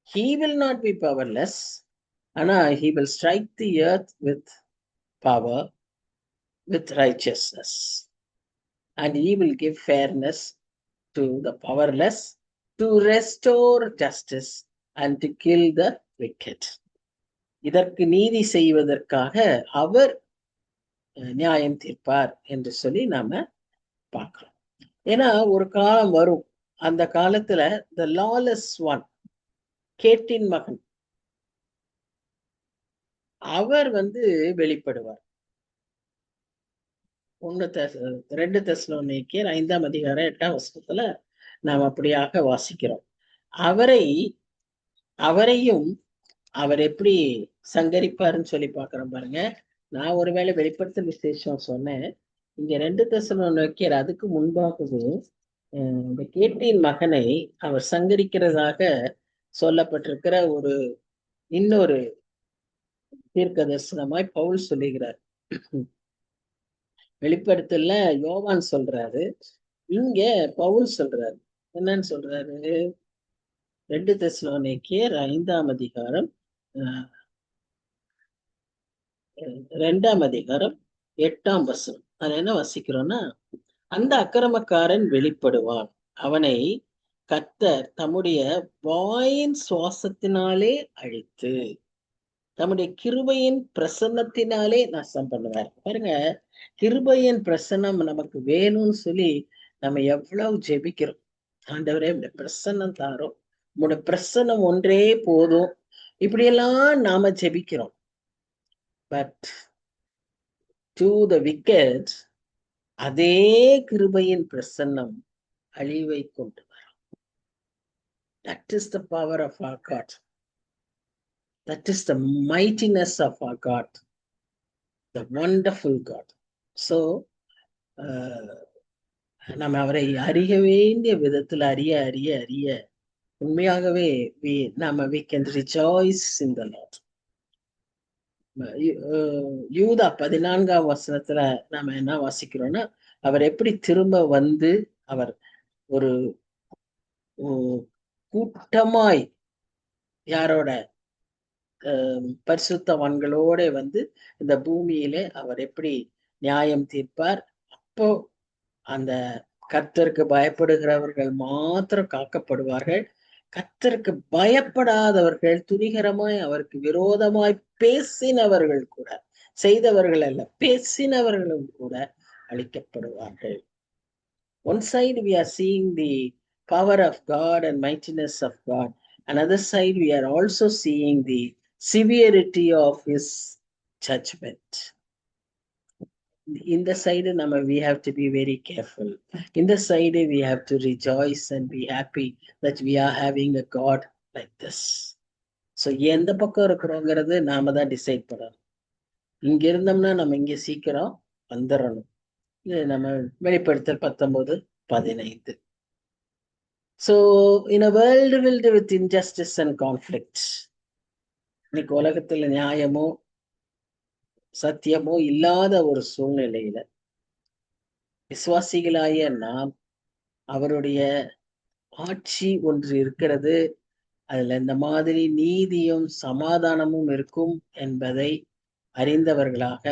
Speaker 1: he will not be powerless, ஆனா he will strike the earth with power, with righteousness, and he will give fairness to the powerless, to restore justice and to kill the wicked. இதற்கு நீதி செய்வதற்காக அவர் நியாயம் தீர்ப்பார் என்று சொல்லி நாம பார்க்கிறோம். ஏன்னா ஒரு காலம் வரும், அந்த காலத்துல the lawless one, கேட்டின் மகன், அவர் வெளிப்படுவார். 2 தெசலோனிக்கேயர் 5ஆம் அதிகாரம் 8ஆம் வசனத்துல நாம் அப்படியாக வாசிக்கிறோம். அவரையும் அவர் எப்படி சங்கரிப்பாருன்னு சொல்லி பார்க்கிறோம் பாருங்க. நான் ஒருவேளை வெளிப்படுத்தல் விசேஷம் சொன்னேன். இங்க 2 தெசலோனிக்கேயர் அதுக்கு முன்பாகவே இந்த கேட்டின் மகனை அவர் சங்கரிக்கிறதாக சொல்லப்பட்டிருக்கிற இன்னொரு தீர்க்க தரிசனமாய் பவுல் சொல்லுகிறார். வெளிப்படுத்தல யோவான் சொல்றாரு, இங்க பவுல் சொல்றாரு. என்னன்னு சொல்றாரு? 2 தெசலோனிக்கேயர் 5ஆம் அதிகாரம் 2ஆம் அதிகாரம் 8ஆம் வசனம். அது என்ன வசிக்கிறோம்னா, அந்த அக்கிரமக்காரன் வெளிப்படுவான், அவனை கர்த்தர் தம்முடைய வாயின் சுவாசத்தினாலே அழித்து தம்முடைய கிருபையின் பிரசன்னத்தினாலே நாசம் பண்ணுவார். பாருங்க, கிருபையின் பிரசன்னம் நமக்கு வேணும்னு சொல்லி நம்ம எவ்வளவு ஜெபிக்கிறோம். ஆண்டவரே உடைய பிரசன்னம் தாரோம், உடைய பிரசன்னம் ஒன்றே போதும், இப்படியெல்லாம் நாம ஜெபிக்கிறோம். பட் டு த விக்கெட் அதே கிருபையின் பிரசன்னம் அழிவை கொண்டு வரும். That is the power of our God. That is the mightiness of our God, the wonderful God. So நம்ம அவரை அறிய வேண்டிய விதத்தில் அறிய அறிய அறிய உண்மையாகவே we can rejoice in the Lord. யூதா 14ஆம் வசனத்துல நாம என்ன வாசிக்கிறோம்னா, அவர் எப்படி திரும்ப அவர் ஒரு கூட்டமாய் யாரோட பரிசுத்தவான்களோட இந்த பூமியிலே அவர் எப்படி நியாயம் தீர்ப்பார். அப்போ அந்த கர்த்தருக்கு பயப்படுகிறவர்கள் மாத்திரம் காக்கப்படுவார்கள். கர்த்தருக்கு பயப்படாதவர்கள், துணிகரமாய் அவருக்கு விரோதமாய் பேசினவர்கள் கூட, செய்தவர்கள் அல்ல, பேசினவர்களும் கூட அழிக்கப்படுவார்கள். One side we are seeing the power of God and mightiness of God. Another side we are also seeing the severity of his judgment. In the side we have to be very careful. In the side we have to rejoice and be happy that we are having a God like this. So எந்த பக்கம் இருக்கிறோங்கிறது நாம தான் decide பண்ணணும். இங்க இருந்தோம்னா நம்ம இங்க சீக்கிரம் வந்துடணும். இது நம்ம வெளிப்படுத்தல் 19:15. So in a world filled with injustice and conflict, இன்னைக்கு உலகத்துல நியாயமோ சத்தியமோ இல்லாத ஒரு சூழ்நிலையில விசுவாசிகளாய நாம் அவருடைய ஆட்சி ஒன்று இருக்கிறது, அதுல இந்த மாதிரி நீதியும் சமாதானமும் இருக்கும் என்பதை அறிந்தவர்களாக,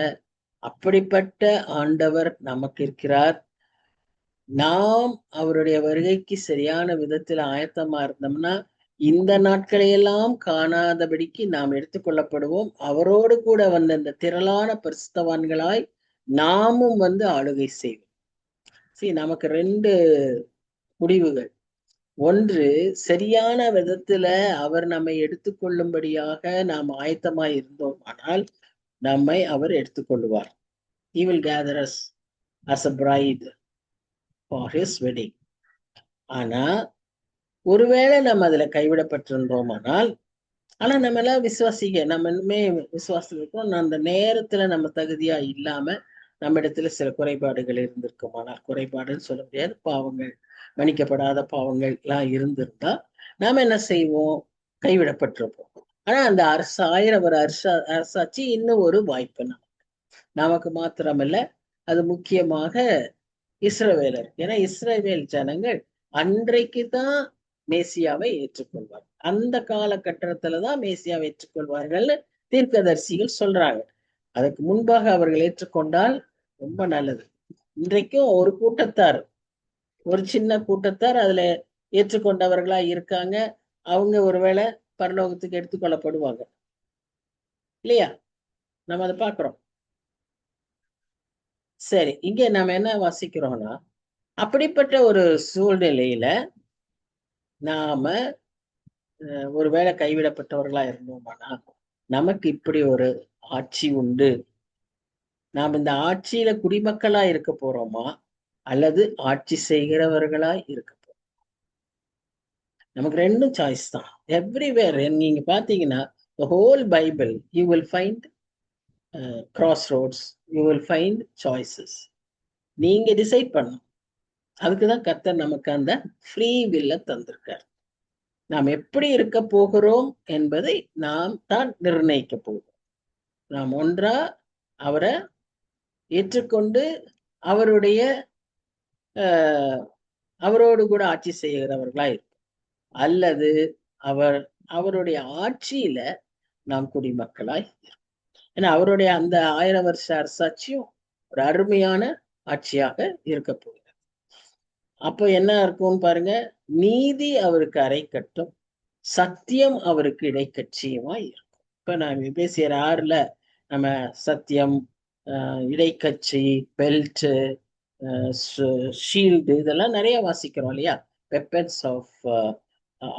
Speaker 1: அப்படிப்பட்ட ஆண்டவர் நமக்கு இருக்கிறார். நாம் அவருடைய வருகைக்கு சரியான விதத்தில் ஆயத்தமா இருந்தோம்னா இந்த நாட்களையெல்லாம் காணாதபடிக்கு நாம் எடுத்துக்கொள்ளப்படுவோம். அவரோடு கூட வந்த இந்த திரளான பரிசுத்தவான்களாய் நாமும் ஆளுகை செய்வோம். நமக்கு 2 முடிவுகள். ஒன்று, சரியான விதத்துல அவர் நம்மை எடுத்துக்கொள்ளும்படியாக நாம் ஆயத்தமாய் இருந்தோம் ஆனால் நம்மை அவர் எடுத்துக்கொள்ளுவார். He will gather us as a bride for his wedding. ஆனா ஒருவேளை நம்ம அதுல கைவிடப்பட்டிருந்தோமானால் ஆனா நம்ம எல்லாம் விசுவாசிக்க நம்ம இன்னுமே விசுவாசம் இருக்கோம். நான் அந்த நேரத்துல நம்ம தகுதியா இல்லாம நம்ம இடத்துல சில குறைபாடுகள் இருந்திருக்குமானால், குறைபாடுன்னு சொல்ல முடியாது, பாவங்கள், மன்னிக்கப்படாத பாவங்கள் எல்லாம் இருந்திருந்தா நாம என்ன செய்வோம்? கைவிடப்பட்டிருப்போம். ஆனா அந்த 1000 ஒரு அரசாட்சி இன்னும் ஒரு வாய்ப்பு நமக்கு மாத்திரமல்ல, அது முக்கியமாக இஸ்ரவேலர். ஏன்னா இஸ்ரவேல் ஜனங்கள் அன்றைக்கு தான் மேசியாவை ஏற்றுக்கொள்வார். அந்த காலகட்டத்துல தான் மேசியாவை ஏற்றுக்கொள்வார்கள்னு தீர்க்கதரிசிகள் சொல்றாங்க. அதுக்கு முன்பாக அவர்கள் ஏற்றுக்கொண்டால் ரொம்ப நல்லது. இன்றைக்கும் ஒரு கூட்டத்தார், ஒரு சின்ன கூட்டத்தார் அதுல ஏற்றுக்கொண்டவர்களா இருக்காங்க. அவங்க ஒருவேளை பரலோகத்துக்கு எடுத்துக்கொள்ளப்படுவாங்க இல்லையா? நம்ம அதை பார்க்கிறோம். சரி, இங்க நம்ம என்ன வாசிக்கிறோம்னா, அப்படிப்பட்ட ஒரு சூழ்நிலையில நாம ஒருவேளை கைவிடப்பட்டவர்களா இருந்தோமானா, நமக்கு இப்படி ஒரு ஆட்சி உண்டு. நாம் இந்த ஆட்சியில குடிமக்களா இருக்க போறோமா? அல்லது ஆட்சி செய்கிறவர்களா இருக்க போறோம்? நமக்கு 2ம் சாய்ஸ் தான். எவ்ரிவேர் நீங்க பார்த்தீங்கன்னா, the whole Bible you will find crossroads, you will find choices. நீங்க டிசைட் பண்ணணும். அதுக்கு தான் கர்த்தர் நமக்கு அந்த ஃப்ரீ வில்ல தந்திருக்கார். நாம் எப்படி இருக்க போகிறோம் என்பதை நாம் தான் நிர்ணயிக்க போகிறோம். நாம் ஒன்றா அவரை ஏற்றுக்கொண்டு அவருடைய அவரோடு கூட ஆட்சி செய்கிறவர்களா இருக்கும், அல்லது அவருடைய ஆட்சியில நாம் குடிமக்களாய் இருக்கும். ஏன்னா அவருடைய அந்த 1000 வருஷ அரசாட்சியும் ஒரு அருமையான ஆட்சியாக இருக்க போகிறது. அப்போ என்ன இருக்கும்னு பாருங்க, நீதி அவருக்கு அரை கட்டும், சத்தியம் அவருக்கு இடைக்கட்சியுமா இருக்கும். இப்ப நான் பேசிய 6ல நம்ம சத்தியம், இடைக்கட்சி, பெல்ட், ஷீல்டு இதெல்லாம் நிறைய வாசிக்கிறோம் இல்லையா? Weapons of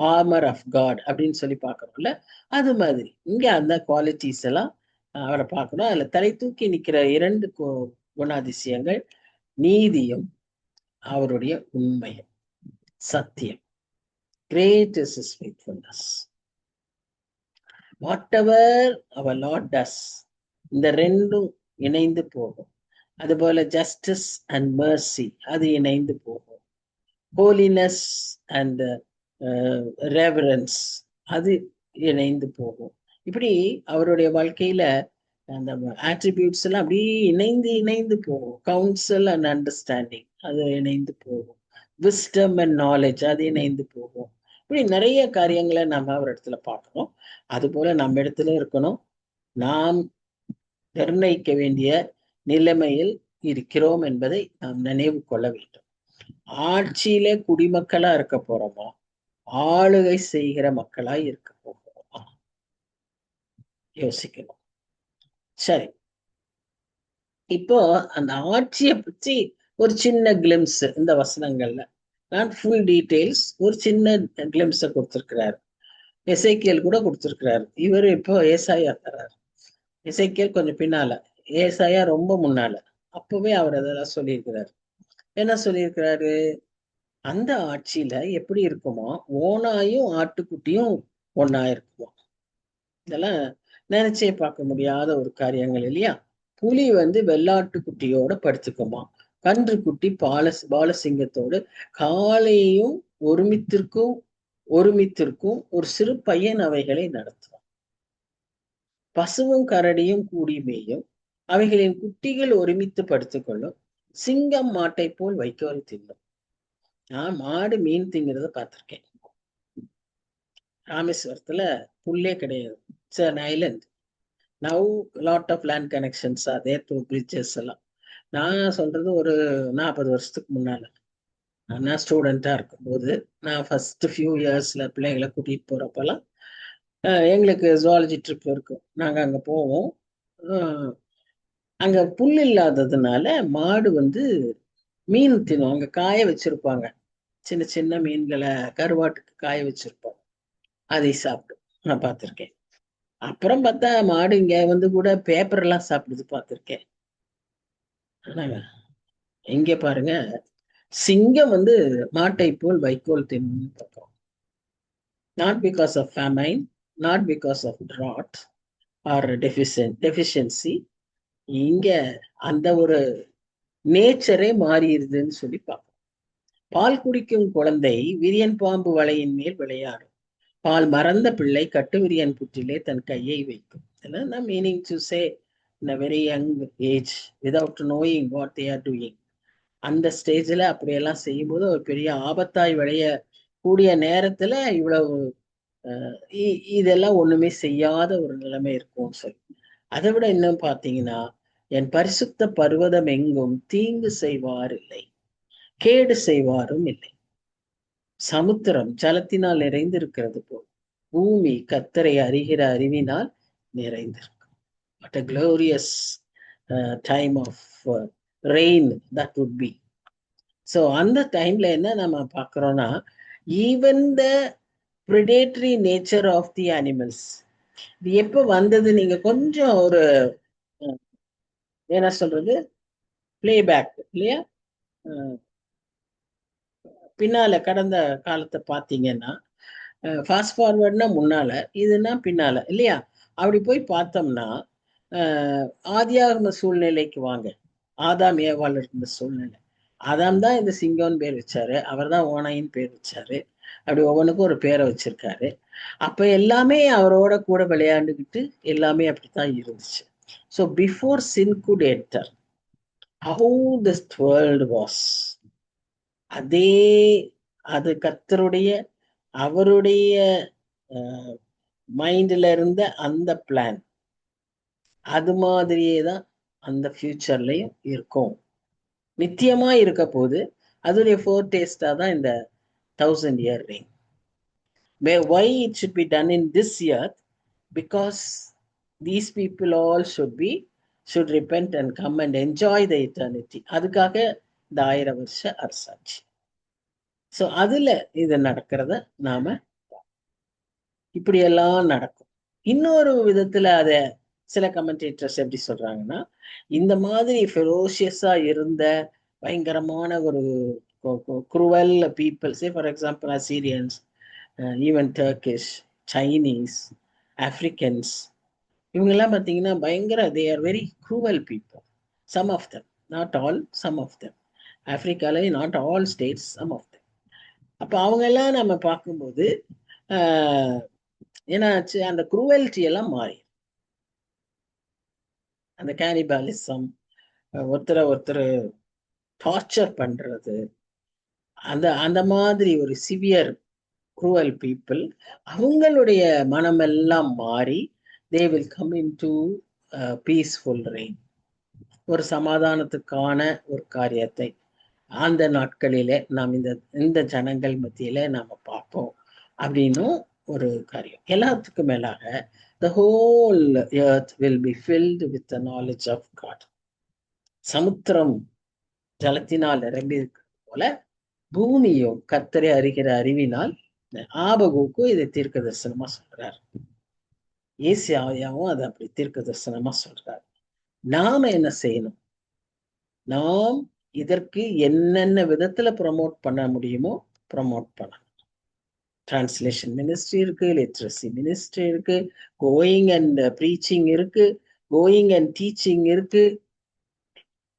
Speaker 1: armour of God அப்படின்னு சொல்லி பார்க்கறோம்ல. அது மாதிரி இங்க அந்த குவாலிட்டிஸ் எல்லாம் அவரை பார்க்கணும். அதுல தலை தூக்கி நிக்கிற 2 குணாதிசயங்கள் நீதியும் அவருடைய உண்மையும். சத்தியம். Great is his faithfulness. Whatever our Lord does, இந்த 2ம் இணைந்து போகும். அதுபோல ஜஸ்டிஸ் அண்ட் மெர்சி அது இணைந்து போகும். ஹோலினஸ் அண்ட் ரெவரன்ஸ் அது இணைந்து போகும். இப்படி அவருடைய வாழ்க்கையில அந்த ஆட்ரிபியூட்ஸ் எல்லாம் அப்படியே இணைந்து இணைந்து போகும். கவுன்சில் அண்ட் அண்டர்ஸ்டாண்டிங் அது இணைந்து போகும். விஸ்டம் அண்ட் நாலேஜ் அது இணைந்து போகும். இப்படி நிறைய காரியங்களை நம்ம ஒரு இடத்துல பார்க்கணும். அது போல நம்ம இடத்துல இருக்கணும். நாம் நிர்ணயிக்க வேண்டிய நிலைமையில் இருக்கிறோம் என்பதை நாம் நினைவு கொள்ள வேண்டும். ஆட்சியில குடிமக்களா இருக்க போறோமா? ஆளுகை செய்கிற மக்களாய் இருக்க போகிறோமா? யோசிக்கணும். சரி, இப்போ அந்த ஆட்சியை பற்றி ஒரு சின்ன கிளிம்ஸ் இந்த வசனங்கள்ல, நான் ஃபுல் டீடைல்ஸ் ஒரு சின்ன கிளிம்ஸ கொடுத்திருக்கிறாரு. எசேக்கியேல் கூட கொடுத்திருக்கிறாரு. இவர் இப்போ ஏசாயா தர்றாரு. எசேக்கியேல் கொஞ்சம் பின்னால, ஏசாயா ரொம்ப முன்னால. அப்பவே அவர் அதெல்லாம் சொல்லியிருக்கிறாரு. என்ன சொல்லியிருக்கிறாரு? அந்த ஆட்சியில எப்படி இருக்குமா? ஓனாயும் ஆட்டுக்குட்டியும் ஒன்னா இருக்குமா? இதெல்லாம் நினைச்சே பார்க்க முடியாத ஒரு காரியங்கள் இல்லையா? புலி வெள்ளாட்டுக்குட்டியோட படுத்துக்குமா? கன்றுக்குட்டி பாலசிங்கத்தோடு காலையும் ஒருமித்திற்கும் ஒருமித்திற்கும் ஒரு சிறு பையன் அவைகளை நடத்துவான். பசுவும் கரடியும் கூடி மேயும், அவைகளின் குட்டிகள் ஒருமித்து படுத்துக்கொள்ளும். சிங்கம் மாட்டை போல் வைக்கோல் தின்னும். நான் மாடு மீன் திங்கிறத பார்த்திருக்கேன். ராமேஸ்வரத்துல புல்லே கிடையாது. It's an island. Now lot of land connections are there to bridges எல்லாம். நான் சொல்றது ஒரு 40 வருஷத்துக்கு முன்னால. நான் ஸ்டூடெண்டா இருக்கும்போது, நான் ஃபர்ஸ்ட் ஃபியூ இயர்ஸ்ல பிள்ளைங்களை கூட்டிட்டு போறப்பெல்லாம் எங்களுக்கு ஜுவாலஜி ட்ரிப் இருக்கும். நாங்க அங்க போவோம். அங்க புல் இல்லாததுனால மாடு மீன் தின்னும். அங்க காய வச்சிருப்பாங்க. சின்ன சின்ன மீன்களை கருவாட்டுக்கு காய வச்சிருப்போம். அதை சாப்பிடும். நான் பார்த்திருக்கேன். அப்புறம் பார்த்தா மாடு இங்க கூட பேப்பர் எல்லாம் சாப்பிடுது பார்த்திருக்கேன். இங்க பாருங்க, சிங்கம் மாட்டை போல் வைக்கோல் தின்னு பார்க்கிறோம். Not because of famine, not because of drought or deficiency. இங்க அந்த ஒரு நேச்சரே மாறிடுதுன்னு சொல்லி பார்ப்போம். பால் குடிக்கும் குழந்தை விரியன் பாம்பு வலையின் மேல் விளையாடும். பால் மறந்த பிள்ளை கட்டுவிரியன் புற்றிலே தன் கையை வைக்கும். Meaning to say in a very young age without knowing what they are doing. அந்த ஸ்டேஜ்ல அப்படியெல்லாம் செய்யும்போது ஒரு பெரிய ஆபத்தாய் விளைய கூடிய நேரத்துல இவ்வளவு இதெல்லாம் ஒண்ணுமே செய்யாத ஒரு நிலைமை இருக்கும்னு சொல்லி. அதை விட இன்னும் பாத்தீங்கன்னா, என் பரிசுத்த பர்வதம் எங்கும் தீங்கு செய்வார் இல்லை, கேடு செய்வாரும் இல்லை. சமுத்திரம் ஜலத்தினால் நிறைந்திருக்கிறது போல் பூமி கர்த்தரை அறிகிற அறிவினால் நிறைந்திருக்கும். What a glorious time of rain that would be. So அந்த டைம்ல என்ன நம்ம பார்க்கிறோம்னா, even the predatory nature of the animals, இது எப்ப வந்தது? நீங்க கொஞ்சம் ஒரு என்ன சொல்றது, பிளேபேக் இல்லையா, பின்னால கடந்த காலத்தை பார்த்தீங்கன்னா, ஃபாஸ்ட் ஃபார்வர்ட்னா முன்னால, இதுனா பின்னால இல்லையா? அப்படி போய் பார்த்தோம்னா ஆதியாகம சூழ்நிலைக்கு வாங்க. ஆதாம் ஏவாள் இருந்த சூழ்நிலை. ஆதாம் தான் இந்த சிங்கம்னு பேர் வச்சாரு, அவர் தான் ஓனாயின்னு பேர் வச்சாரு. அப்படி ஒவ்வொன்றுக்கும் ஒரு பேரை வச்சிருக்காரு. அப்ப எல்லாமே அவரோட கூட விளையாண்டுக்கிட்டு எல்லாமே அப்படித்தான் இருந்துச்சு. So before sin could enter, how this world was, அதே அது கர்த்தருடைய அவருடைய மைண்ட்ல இருந்த அந்த பிளான் அது மாதிரியே தான் அந்த ஃபியூச்சர்லயும் இருக்கும், நித்தியமா இருக்க போது. அதுடைய ஃபோர் டேஸ்டா தான் இந்த 1000 year reign. Why it should be done in this year? Because these people all should repent and come and enjoy the eternity. அதுக்காக இந்த 1000 வருஷ அரசாட்சி. ஸோ அதுல இது நடக்கிறத நாம இப்படியெல்லாம் நடக்கும். இன்னொரு விதத்துல அத சில கமெண்டேட்டர்ஸ் எப்படி சொல்றாங்கன்னா, இந்த மாதிரி ஃபெரோஷியஸா இருந்த பயங்கரமான ஒரு cruel people, say for example Assyrians, even Turkish, Chinese, Africans, இவங்கெல்லாம் பார்த்தீங்கன்னா பயங்கர, they are very cruel people. Some of them, not all, some of them. ஆப்பிரிக்கால not all states, some of them. அப்போ அவங்கெல்லாம் நம்ம பார்க்கும்போது என்னாச்சு, அந்த குரூவல்ட்டி எல்லாம் மாறி, அந்த கேனிபாலிசம், ஒருத்தர் டார்ச்சர் பண்றது, அந்த மாதிரி ஒரு சிவியர் குரூவல் பீப்புள், அவங்களுடைய மனமெல்லாம் மாறி they will come into peaceful reign. ஒரு சமாதானத்துக்கான ஒரு காரியத்தை அந்த நாட்களிலே நாம் இந்த ஜனங்கள் மத்தியில நாம பார்ப்போம் அப்படின்னும் ஒரு காரியம். எல்லாத்துக்கும் மேலாக the whole earth will be filled with the knowledge of God. சமுத்திரம் ஜலத்தினால் நிரம்பி இருக்கிறது போல பூமியும் கர்த்தரை அறிகிற அறிவினால். ஆபகுக்கும் இதை தீர்க்க தரிசனமா சொல்றார், ஏசியாவும் அதை அப்படி தீர்க்க தரிசனமா சொல்றார். நாம என்ன செய்யணும்? நாம் இதற்கு என்னென்ன விதத்துல ப்ரமோட் பண்ண முடியுமோ ப்ரமோட் பண்ணணும். டிரான்ஸ்லேஷன் மினிஸ்ட்ரி இருக்கு, லிட்ரஸி மினிஸ்ட்ரி இருக்கு, கோயிங் அண்ட் ப்ரீச்சிங் இருக்கு, கோயிங் அண்ட் டீச்சிங் இருக்கு.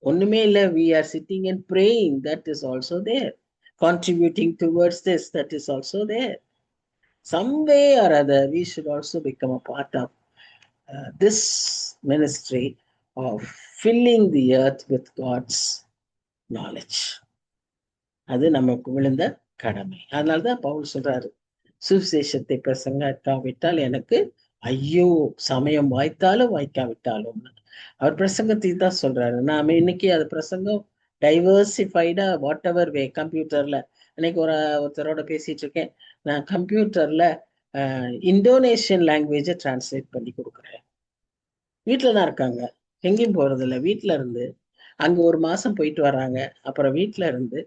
Speaker 1: ஒண்ணுமே இல்லை, we are sitting and praying, that is also there. Contributing towards this, that is also there. Some way or other we should also become a part of this ministry of filling the earth with God's knowledge. அது நமக்கு விழுந்த கடமை. அதனால்தான் பவுல் சொல்றாரு, சுவிசேஷத்தை பிரசங்கிக்காவிட்டால் எனக்கு ஐயோ, சமயம் வாய்த்தாலும் வாய்க்காவிட்டாலும். அவர் பிரசங்கத்தை தான் சொல்றாரு. நாம இன்னைக்கு அது பிரசங்கம் டைவர்சிஃபைடா வாட் எவர் வே. கம்ப்யூட்டர்ல அன்னைக்கு ஒருத்தரோட பேசிட்டு இருக்கேன், நான் கம்ப்யூட்டர்ல இந்தோனேஷியன் லாங்குவேஜை டிரான்ஸ்லேட் பண்ணி கொடுக்குறேன். வீட்டில தான் இருக்காங்க, எங்கேயும் போறதில்ல, வீட்டில இருந்து அங்க ஒரு மாசம் போயிட்டு வர்றாங்க, அப்புறம் வீட்டில இருந்து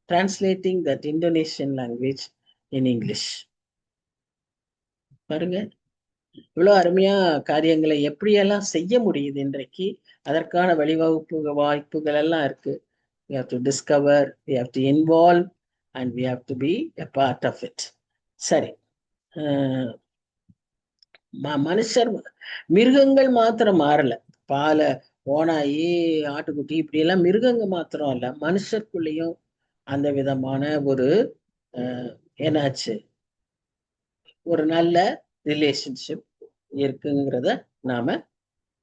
Speaker 1: translating that Indonesian language in English. பாருங்க, இவ்வளவு அருமையா காரியங்களை எப்படியெல்லாம் செய்ய முடியுது இன்றைக்கு. அதற்கான வாய்ப்புகள் எல்லாம் இருக்கு. We have to discover, we have to involve, and we have to be a part of it. சரி, மனுஷர் மிருகங்கள் மாத்திரம் மாறல. பாலை ஓனாயி ஆட்டுக்குட்டி இப்படி எல்லாம் மிருகங்க மாத்திரம் இல்ல, மனுஷருக்குள்ளேயும் அந்த விதமான ஒரு என்னாச்சு ஒரு நல்ல ரிலேஷன்ஷிப் இருக்குங்கிறத நாம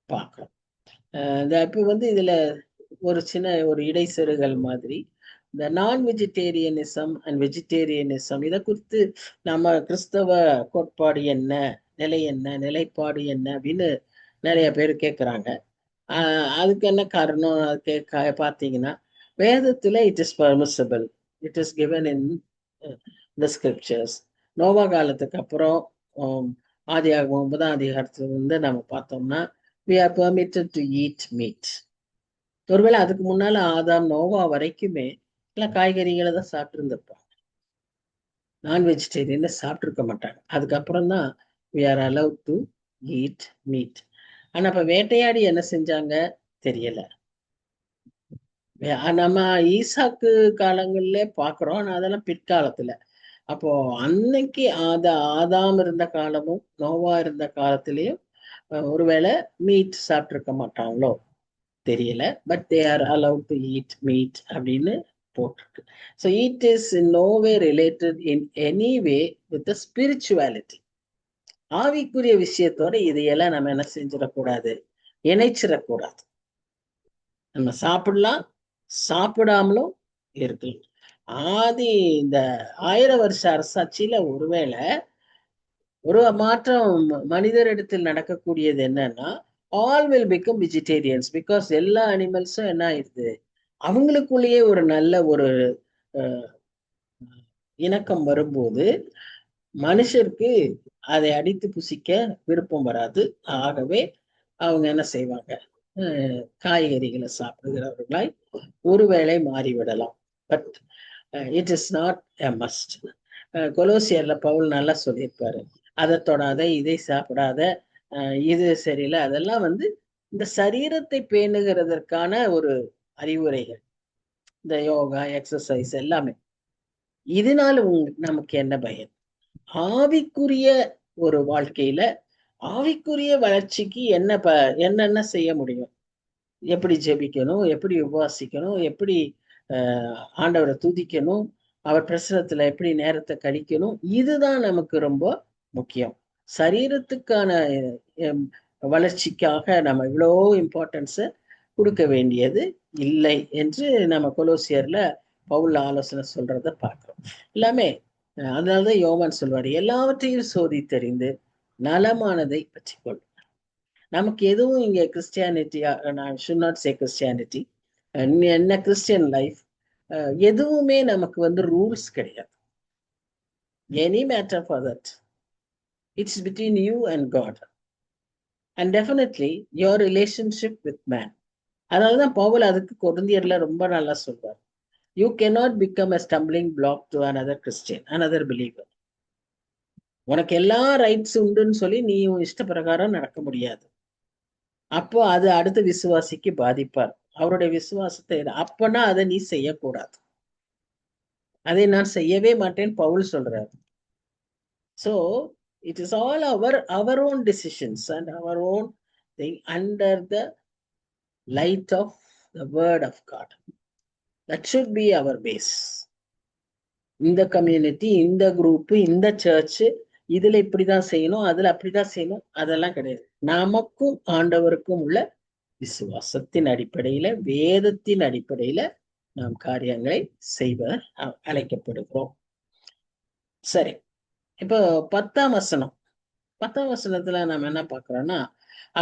Speaker 1: பார்க்கிறோம். இப்ப இதுல ஒரு சின்ன ஒரு இடைச்செருகல் மாதிரி இந்த நான் வெஜிடேரியனிசம் அண்ட் வெஜிடேரியனிசம் இதை குறித்து நம்ம கிறிஸ்தவ கோட்பாடு என்ன, நிலை என்ன, நிலைப்பாடு என்ன அப்படின்னு நிறைய பேர் கேட்குறாங்க. அதுக்கு என்ன காரணம் பார்த்தீங்கன்னா, வேதத்துல it is permissible, it is given in the scriptures. நோவா காலத்துக்கு அப்புறம் ஆதியாகமம் 9ஆம் அதிகாரத்துல நம்ம பார்த்தோம்னா we are permitted to eat meat. ஒருவேளை அதுக்கு முன்னால ஆதாம் நோவா வரைக்குமே எல்லாம் காய்கறிகளை தான் சாப்பிட்டு இருந்திருப்பாங்க, நான் வெஜிடேரியன் சாப்பிட்டுருக்க மாட்டாங்க. அதுக்கப்புறம் தான் we are allowed to eat meat. ஆனா அப்ப வேட்டையாடி என்ன செஞ்சாங்க தெரியல. நம்ம ஈசாக்கு காலங்கள்ல பாக்குறோம், ஆனா அதெல்லாம் பிற்காலத்துல. அப்போ அன்னைக்கு ஆதாம் இருந்த காலமும் நோவா இருந்த காலத்திலயும் ஒருவேளை மீட் சாப்பிட்டிருக்க மாட்டாங்களோ தெரியல. But they are allowed to eat meat அப்படின்னு போட்டிருக்கு. So it is in no way related in any way with the spirituality. ஆவிக்குரிய விஷயத்தோட இதையெல்லாம் நம்ம என்ன செஞ்சிடக்கூடாது, இணைச்சிடக்கூடாது. நம்ம சாப்பிடலாம், சாப்பிடாமலும் இருக்கலாம். இந்த 1000 வருஷ அரசாட்சியில ஒருவேளை ஒரு மாற்றம் மனிதரிடத்தில் நடக்கக்கூடியது என்னன்னா, all will become vegetarians. Because எல்லா அனிமல்ஸும் என்ன ஆயிடுது, அவங்களுக்குள்ளேயே ஒரு நல்ல ஒரு இணக்கம் வரும்போது மனுஷருக்கு அதை அடித்து புசிக்க விருப்பம் வராது. ஆகவே அவங்க என்ன செய்வாங்க, காய்கறிகளை சாப்பிடுகிறவர்களாய் ஒருவேளை மாறிவிடலாம். But it is not a must. கொலோசியர்ல பவுல் நல்லா சொல்லியிருப்பாரு, அதை தொடாத, இதை சாப்பிடாத, இது சரியில்லை. அதெல்லாம் இந்த சரீரத்தை பேணுகிறதற்கான ஒரு அறிவுரைகள், இந்த யோகா எக்ஸசைஸ் எல்லாமே. இதனால நமக்கு என்ன பயன்? ஆவிக்குரிய ஒரு வாழ்க்கையில ஆவிக்குரிய வளர்ச்சிக்கு என்னென்ன செய்ய முடியும், எப்படி ஜெபிக்கணும், எப்படி உபவாசிக்கணும், எப்படி ஆண்டவரை துதிக்கணும், அவர் பிரசனத்துல எப்படி நேரத்தை கழிக்கணும், இதுதான் நமக்கு ரொம்ப முக்கியம். சரீரத்துக்கான வளர்ச்சிக்காக நம்ம இவ்வளோ இம்பார்ட்டன்ஸை கொடுக்க வேண்டியது இல்லை என்று நம்ம கொலோசியர்ல பவுல் ஆலோசனை சொல்றத பார்க்கிறோம். எல்லாமே அதனாலதான் யோவான் சொல்வாரு, எல்லாவற்றையும் சோதித்தறிந்து நலமானதை பற்றிக்கொள்ளும். நமக்கு எதுவும் இங்க கிறிஸ்டியானிட்டி, நான் ஷுட் நாட் சே கிறிஸ்டியானிட்டி, என்ன கிறிஸ்டியன் லைஃப் எதுவுமே நமக்கு ரூல்ஸ் கிடையாது. Any matter for that, it's between you and God and definitely your relationship with man. அதனாலதான் பவுல் அதுக்கு கொரிந்தியர்ல ரொம்ப நல்லா சொல்வார், you cannot become a stumbling block to another Christian, another believer. உனக்கு எல்லா ரைட்ஸ் உண்டுன்னு சொல்லி நீ இஷ்ட பிரகாரம் நடக்க முடியாது. அப்போ அது அடுத்த விசுவாசிக்கு பாதிப்பார், அவருடைய விசுவாசத்தை. அப்பனா அதை நீ செய்யக்கூடாது. அதை நான் செய்யவே மாட்டேன் பவுல் சொல்றாரு. So it is all our own decisions and our own thing under the light of the word of God. That should be our base. இந்த கம்யூனிட்டி, இந்த குரூப், இந்த சர்ச், இதுல இப்படிதான் செய்யணும், அதுல அப்படிதான் செய்யணும், அதெல்லாம் கிடையாது. நமக்கும் ஆண்டவருக்கும் உள்ள விசுவாசத்தின் அடிப்படையில, வேதத்தின் அடிப்படையில நாம் காரியங்களை செய்வ அழைக்கப்படுகிறோம். சரி, இப்போ 10ஆம் வசனம். 10ஆம் வசனத்துல நாம் என்ன பார்க்கிறோம்னா,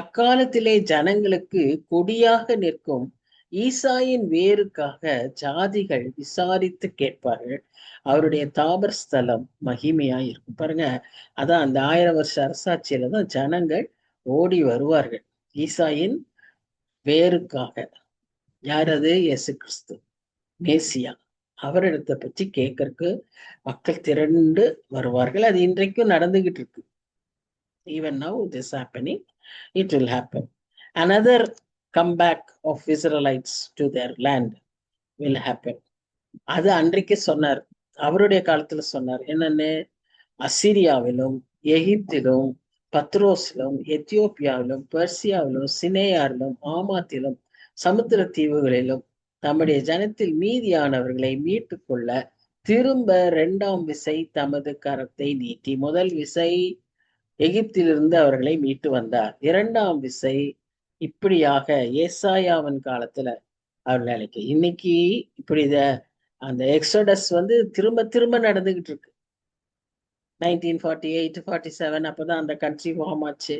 Speaker 1: அக்காலத்திலே ஜனங்களுக்கு கொடியாக நிற்கும் ஈசாயின் வேருக்காக ஜாதிகள் விசாரித்து கேட்பார்கள், அவருடைய தாபர் ஸ்தலம் மகிமையா இருக்கும். பாருங்க, அதான் அந்த 1000 வருஷ அரசாட்சியில தான் ஜனங்கள் ஓடி வருவார்கள் ஈசாயின் வேருக்காக. யார் அது? இயேசு கிறிஸ்து, மேசியா. அவரிடத்தை பற்றி கேட்கறதுக்கு மக்கள் திரண்டு வருவார்கள். அது இன்றைக்கும் நடந்துகிட்டு இருக்கு. Even now it is happening, it will happen. Another comeback of Israelites to their land will happen. அது அன்றைக்கு சொன்னார், அவருடைய காலத்துல சொன்னார். என்னன்னு, அசிரியாவிலும் எகிப்திலும் பத்ரோஸிலும், எத்தியோப்பியாவிலும், பெர்சியாவிலும், சினேயாரிலும், ஆமாத்திலும், சமுத்திர தீவுகளிலும் தம்முடைய ஜனத்தில் மீதியானவர்களை மீட்டுக் கொள்ள திரும்ப 2ஆம் விசை தமது கரத்தை நீட்டி, முதல் விசை எகிப்திலிருந்து அவர்களை மீட்டு வந்தார். 2ஆம் விசை இப்படியாக ஏசாயாவின் காலத்துல அவர் வேலைக்கு. இன்னைக்கு இப்படி அந்த எக்ஸோடஸ் திரும்ப திரும்ப நடந்துகிட்டு இருக்கு. 1948, 47 அப்பதான் அந்த கண்ட்ரி ஃபார்ம் ஆச்சு.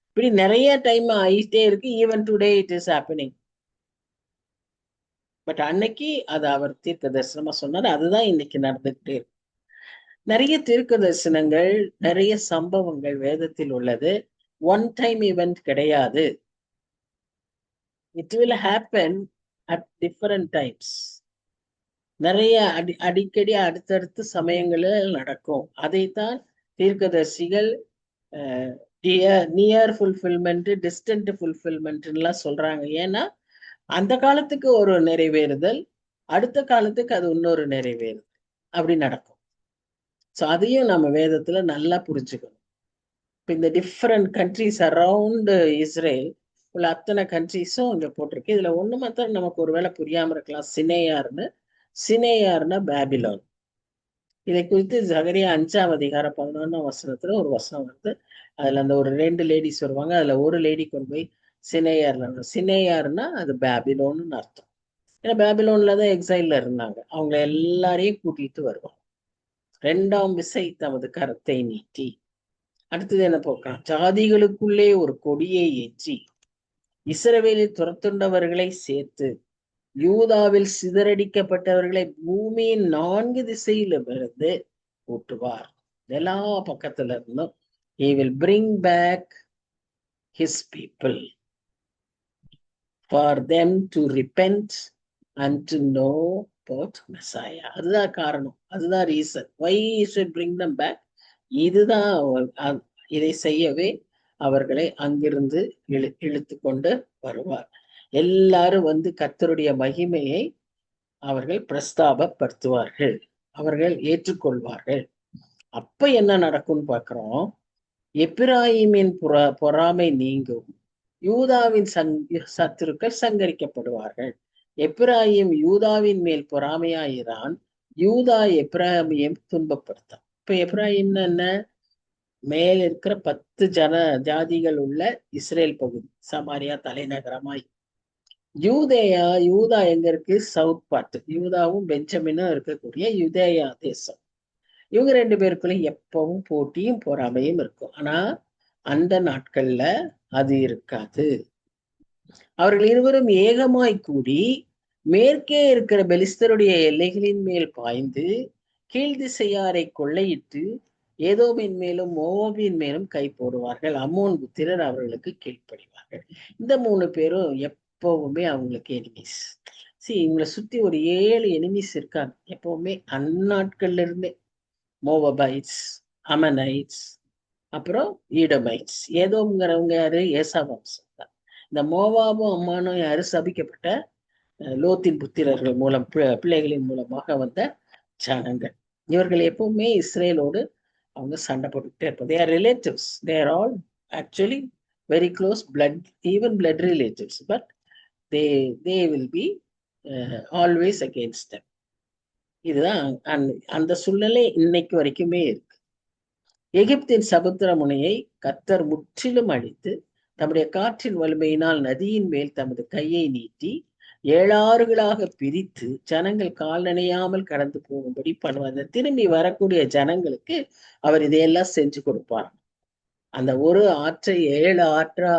Speaker 1: இப்படி நிறைய டைம் ஆயிட்டே இருக்கு. Even today it is happening. But அன்னைக்கு அது அவர் தீர்க்க தரிசனமா சொன்னார். அதுதான் இன்னைக்கு நடந்துகிட்டே இருக்கு. நிறைய தீர்க்க தரிசனங்கள், நிறைய சம்பவங்கள் வேதத்தில் உள்ளது. ஒன் டைம் ஈவெண்ட் கிடையாது. It will happen at different times. நிறைய அடிக்கடி அடுத்தடுத்த சமயங்களில் நடக்கும். அதைத்தான் தீர்க்கதரிசிகள் நியர் ஃபுல்ஃபில்மெண்ட், டிஸ்டன்ட் ஃபுல்ஃபில்மெண்ட்லாம் சொல்றாங்க. ஏன்னா அந்த காலத்துக்கு ஒரு நிறைவேறுதல், அடுத்த காலத்துக்கு அது இன்னொரு நிறைவேறுதல், அப்படி நடக்கும். ஸோ அதையும் நம்ம வேதத்துல நல்லா புரிஞ்சுக்கணும். இப்போ இந்த டிஃப்ரெண்ட் கண்ட்ரிஸ் அரவுண்ட் இஸ்ரேல் உள்ள அத்தனை கண்ட்ரிஸும் இங்க போட்டிருக்கு. இதுல ஒண்ணு மாத்திரம் நமக்கு ஒருவேளை புரியாம இருக்கலாம். சினேயார்னா பாபிலோன். இதை குறித்து ஜகரியா 5ஆம் அதிகாரம் 11ஆம் வசனத்துல ஒரு வசனம் வருது. அதுல அந்த ஒரு 2 லேடிஸ் வருவாங்க. அதுல ஒரு லேடி கொண்டு போய் சினேயார்னா அது பாபிலோன்னு அர்த்தம். ஏன்னா பாபிலோன்ல தான் எக்ஸைல்ல இருந்தாங்க. அவங்க எல்லாரையும் கூட்டிட்டு வருவாங்க. 2ஆம் விசை தமது கரத்தை நீட்டி. அடுத்தது என்ன பார்க்கலாம்? ஜாதிகளுக்குள்ளே ஒரு கொடியை ஏற்றி இஸ்ரவேலில் துரத்துண்டவர்களை சேர்த்து யூதாவில் சிதறடிக்கப்பட்டவர்களை பூமியின் 4 திசையிலும் இருந்து கூட்டுவார். எல்லா பக்கத்துல இருந்தும் he will bring back his people for them to repent and to know about Messiah. அதுதான் காரணம், அதுதான் reason. why he should bring them back. இதுதான் இதை செய்யவே அவர்களை அங்கிருந்து இழுத்து கொண்டு வருவார். எல்லாரும் கர்த்தருடைய மகிமையை அவர்கள் பிரஸ்தாபப்படுத்துவார்கள், அவர்கள் ஏற்றுக்கொள்வார்கள். அப்ப என்ன நடக்கும்னு பார்க்கிறோம். எப்பிராயிமின் பொறாமை நீங்கும், யூதாவின் சத்துருக்கள் சங்கரிக்கப்படுவார்கள். எப்பிராயிம் யூதாவின் மேல் பொறாமையாயிரான், யூதா எப்பிராயிமையும் துன்பப்படுத்தான். இப்ப எப்பிராயிம்னா என்ன? மேல் இருக்கிற 10 ஜாதிகள் உள்ள இஸ்ரேல் பகுதி, சமாரியா தலைநகரமாய். யூதா எங்க இருக்கு? South part. யூதாவும் பெஞ்சமினும் இருக்கக்கூடிய யூதேயா தேசம். இவங்க 2 பேருக்குள்ள எப்பவும் போட்டியும் பொறாமையும் இருக்கும். ஆனா அந்த நாட்கள்ல அது இருக்காது. அவர்கள் இருவரும் ஏகமாய் கூடி மேற்கே இருக்கிற பெலிஸ்தருடைய எல்லைகளின் மேல் பாய்ந்து கீழ்திசையாரை கொள்ளையிட்டு ஏதோமின் மேலும் மோவாபின் மேலும் கை போடுவார்கள். அம்மோன் புத்திரர் அவர்களுக்கு கீழ்ப்படிவார்கள். இந்த 3 பேரும் எப்பவுமே அவங்களுக்கு எனிமிஸ். இவங்களை சுத்தி ஒரு 7 எனிமிஸ் இருக்காங்க எப்பவுமே, அந்நாட்கள்ல இருந்தே. மோவாபைட்ஸ், அமனைட்ஸ், அப்புறம் ஈடமைட்ஸ். ஏதோங்கிறவங்க யாரு? ஏசா வம்சம் தான். இந்த மோவாபும் அம்மானும் யாரு? சபிக்கப்பட்ட லோத்தின் புத்திரர்கள் மூலம், பிள்ளைகளின் மூலமாக வந்த ஜனங்கள். இவர்கள் எப்பவுமே இஸ்ரேலோடு அவங்க சண்டை போட்டுக்கிட்டே இருப்பாங்க. they are relatives, they are all actually very close blood, even blood relatives, but they will be always against them. இதுதான் அந்த சூழ்நிலை இன்னைக்கு வரைக்குமே இருக்கு. எகிப்தின் சமுத்திர முனையை கர்த்தர் முற்றிலும் அழித்து தம்முடைய காற்றின் வலிமையினால் நதியின் மேல் தமது கையை நீட்டி 7 ஆறுகளாக பிரித்து ஜனங்கள் கால் நனையாமல் கடந்து போகும்படி பண்ணுவார். திரும்பி வரக்கூடிய ஜனங்களுக்கு அவர் இதையெல்லாம் செஞ்சு கொடுப்பார். அந்த ஒரு ஆற்றை 7 ஆற்றா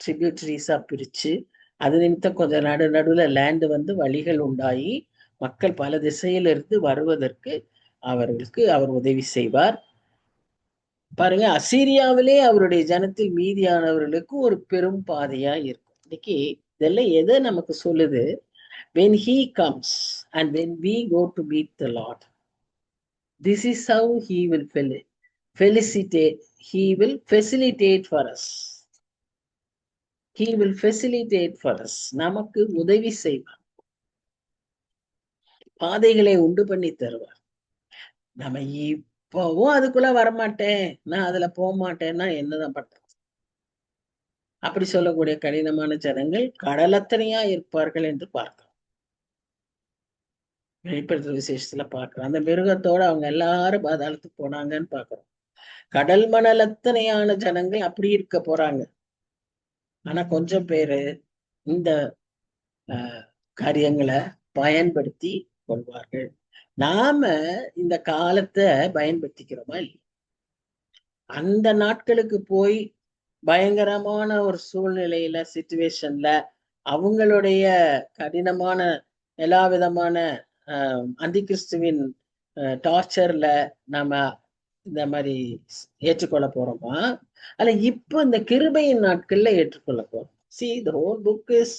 Speaker 1: ட்ரிபியூட்டரிஸா பிரிச்சு, அது நிமித்தம் கொஞ்சம் நடுவுல லேண்டு வழிகள் உண்டாகி மக்கள் பல திசையிலிருந்து வருவதற்கு அவர்களுக்கு அவர் உதவி செய்வார். பாருங்க, அசீரியாவிலே அவருடைய ஜனத்தில் மீதியானவர்களுக்கு ஒரு பெரும் பாதையா இருக்கும். இன்னைக்கு இதெல்லாம் எதை நமக்கு சொல்லுது? when he comes and when we go to meet the Lord, this is how he will felicitate, he will facilitate for us, he will facilitate for us. நமக்கு உதவி செய்வார், பாதைகளை உண்டு பண்ணி தருவார். நம்ம போவும் அதுக்குள்ள வரமாட்டேன், நான் அதுல போக மாட்டேன்னா என்னதான் பண்றது? அப்படி சொல்லக்கூடிய கடினமான ஜனங்கள் கடலத்தனையா இருப்பார்கள் என்று பார்க்கிறோம். வெளிப்படுத்துற விசேஷத்துல பார்க்கிறோம். அந்த மிருகத்தோட அவங்க எல்லாரும் பாதாளத்துக்கு போனாங்கன்னு பார்க்கிறோம். கடல் மணல் அத்தனையான ஜனங்கள் அப்படி இருக்க போறாங்க. ஆனா கொஞ்சம் பேரு இந்த காரியங்களை பயன்படுத்தி கொள்வார்கள். நாம இந்த காலத்தை பயன்படுத்திக்கிறோமா இல்லையா? அந்த நாட்களுக்கு போய் பயங்கரமான ஒரு சூழ்நிலையில சிச்சுவேஷன்ல அவங்களுடைய கடினமான எல்லா விதமான அந்தி கிறிஸ்துவின் டார்ச்சர்ல நாம இந்த மாதிரி ஏற்றுக்கொள்ள போறோமா? அல்ல இப்ப இந்த கிருபையின் நாட்கள்ல ஏற்றுக்கொள்ள போறோம். See, the whole book is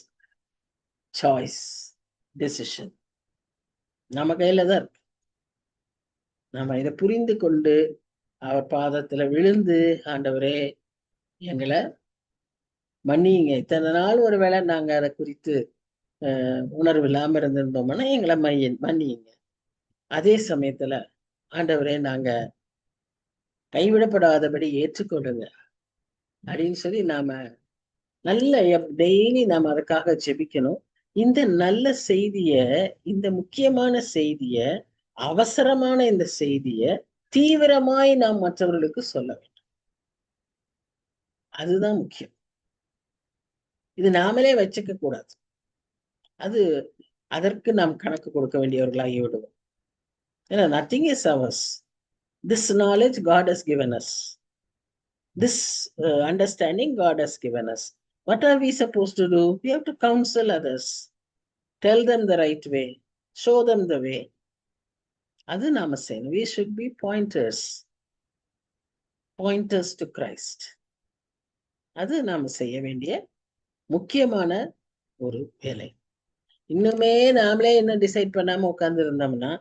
Speaker 1: choice, decision. நம்ம கையில தான் இருக்கு. நம்ம இதை புரிந்து கொண்டு அவர் பாதத்துல விழுந்து, ஆண்டவரே எங்களை மன்னியுங்க, இத்தனை நாள் ஒருவேளை நாங்க அதை குறித்து உணர்வு இல்லாம இருந்திருந்தோம்னா எங்களை மன்னியுங்க. அதே சமயத்துல ஆண்டவரே நாங்க கைவிடப்படாதபடி ஏற்றுக்கொள்ளுங்க அப்படின்னு சொல்லி நாம நல்ல டெய்லி நாம அதுக்காக ஜெபிக்கணும். இந்த நல்ல செய்திய, இந்த முக்கியமான செய்திய, அவசரமான இந்த செய்திய தீவிரமாய் நாம் மற்றவர்களுக்கு சொல்ல வேண்டும். அதுதான் முக்கியம். இது நாமளே வச்சுக்க கூடாது. அது அதற்கு நாம் கணக்கு கொடுக்க வேண்டியவர்களாகி விடுவோம். ஏன்னா nothing is ours. This knowledge God has given us. This understanding God has given us. What are we supposed to do? We have to counsel others. Tell them the right way. Show them the way. அது நாம செய்யணும். We should be pointers. Pointers to Christ. அது நாம செய்ய வேண்டிய முக்கியமான ஒரு வேலை. இன்னுமே நாமளே என்ன டிசைட் பண்ணாம உட்கார்ந்து இருந்தோம்னா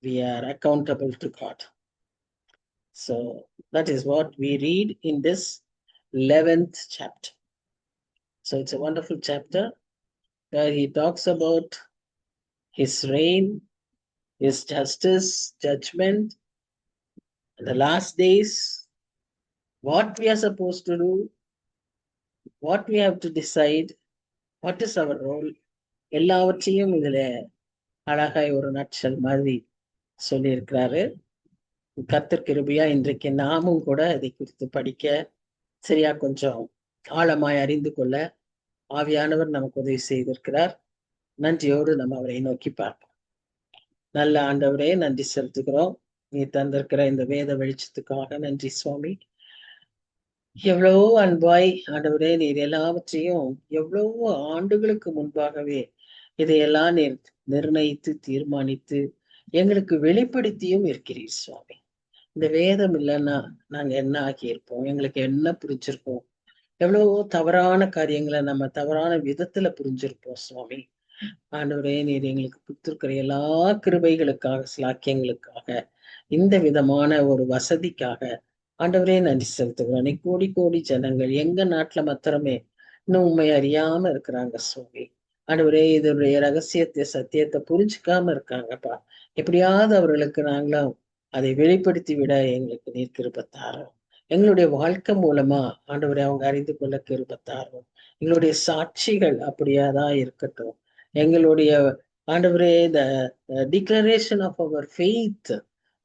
Speaker 1: we are accountable to God. So that is what we read in this 11th chapter. So it's a wonderful chapter where he talks about his reign, his justice, judgment, the last days, what we are supposed to do, what we have to decide, what is our role. எல்லாவற்றையும் இதுல அழகாய் ஒரு நட்சல் மாதிரி சொல்லி இருக்கிறாரு. கர்த்தர் கிருபையா இன்றைக்கு நாமும் கூட இதை குறித்து படிக்க, சரியா கொஞ்சம் ஆழமாய் அறிந்து கொள்ள ஆவியானவர் நமக்கு உதவி செய்திருக்கிறார். நன்றியோடு நம்ம அவரை நோக்கி பார்ப்போம். நல்ல ஆண்டவரே, நன்றி செலுத்துகிறோம். நீ தந்திருக்கிற இந்த வேத வெளிச்சத்துக்காக நன்றி சுவாமி. எவ்வளவோ அன்பாய் ஆண்டவரே, நீர் எல்லாவற்றையும் எவ்வளவோ ஆண்டுகளுக்கு முன்பாகவே இதையெல்லாம் நீர் நிர்ணயித்து தீர்மானித்து எங்களுக்கு வெளிப்படுத்தியும் இருக்கிறீர் சுவாமி. இந்த வேதம் இல்லைன்னா நாங்க என்ன ஆகியிருப்போம்? எங்களுக்கு என்ன புரிஞ்சிருப்போம்? எவ்வளவோ தவறான காரியங்களை நம்ம தவறான விதத்துல புரிஞ்சிருப்போம் சுவாமி. ஆண்டவரே, நீர் எங்களுக்கு கொடுத்திருக்கிற எல்லா கிருபைகளுக்காக, சிலாக்கியங்களுக்காக, இந்த விதமான ஒரு வசதிக்காக ஆண்டவரே நன்றி செலுத்துகிறோம். நீ கோடி கோடி ஜனங்கள் எங்க நாட்டுல மாத்திரமே இன்னும் உண்மை அறியாம இருக்கிறாங்க சுவாமி. ஆண்டவரே, இதனுடைய ரகசியத்தை, சத்தியத்தை புரிஞ்சுக்காம இருக்காங்கப்பா. எப்படியாவது அவர்களுக்கு நாங்களும் அதை வெளிப்படுத்தி விட எங்களுக்கு நீர் கிருபத்தாரோம். எங்களுடைய வாழ்க்கை மூலமா ஆண்டவரை அவங்க அறிந்து கொள்ள கிருபத்தாரோம். எங்களுடைய சாட்சிகள் அப்படியாதான் இருக்கட்டும். எங்களுடைய ஆண்டவரே, the declaration of our faith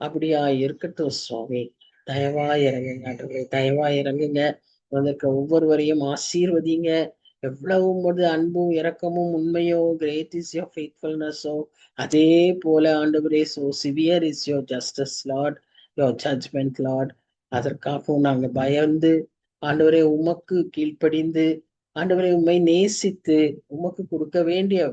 Speaker 1: அப்படியா இருக்கட்டும் சுவாமி. தயவா இறங்குங்க ஆண்டவரே, தயவா இறங்குங்க. வந்திருக்க ஒவ்வொருவரையும் ஆசீர்வதிங்க. எவ்வளவு உமது அன்பும் இரக்கமும் உண்மையோ, கிரேட் இஸ் யோர் ஃபெய்த்ஃபுல்னஸோ, அதே போல ஆண்டவரே, so severe is your justice Lord, your judgement Lord. அதற்காகவும் நாங்க பயந்து ஆண்டவரே உமக்கு கீழ்ப்படிந்து ஆண்டவரை உண்மை நேசித்து உமக்கு கொடுக்க வேண்டிய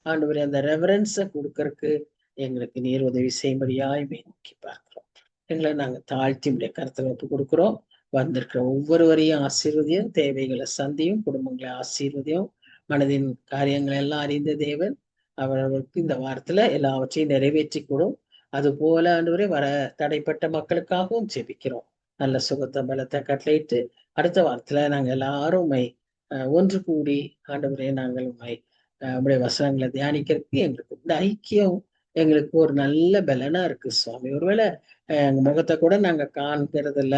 Speaker 1: ஆண்டவரே அந்த ரெவரன்ஸை கொடுக்கறதுக்கு எங்களுக்கு நீர் உதவி செய்யும்படியாய் நோக்கி பார்க்கிறோம். எங்களை நாங்க தாழ்த்தி உடைய கருத்துல ஒப்பு கொடுக்கிறோம். வந்திருக்கிற ஒவ்வொருவரையும் ஆசீர்வதியும், தேவைகளை சந்தியும், குடும்பங்களை ஆசீர்வதியும். மனதின் காரியங்களை எல்லாம் அறிந்த தேவன் அவர்களுக்கு இந்த வாரத்துல எல்லாவற்றையும் நிறைவேற்றி கொடும். அது போல ஆண்டவரே வர தடைப்பட்ட மக்களுக்காகவும் ஜெபிக்கிறோம். நல்ல சுகத்தை பலத்தை கட்டளையிட்டு அடுத்த வாரத்துல நாங்க எல்லாரும் உண்மை ஒன்று கூடி ஆண்டவரே நாங்கள் உண்மை உடைய வசனங்களை தியானிக்கிறதுக்கு எங்களுக்கு இந்த ஐக்கியம் எங்களுக்கு ஒரு நல்ல பலனா இருக்கு சுவாமி. ஒருவேளை எங்க முகத்தை கூட நாங்க காண்கிறது இல்ல.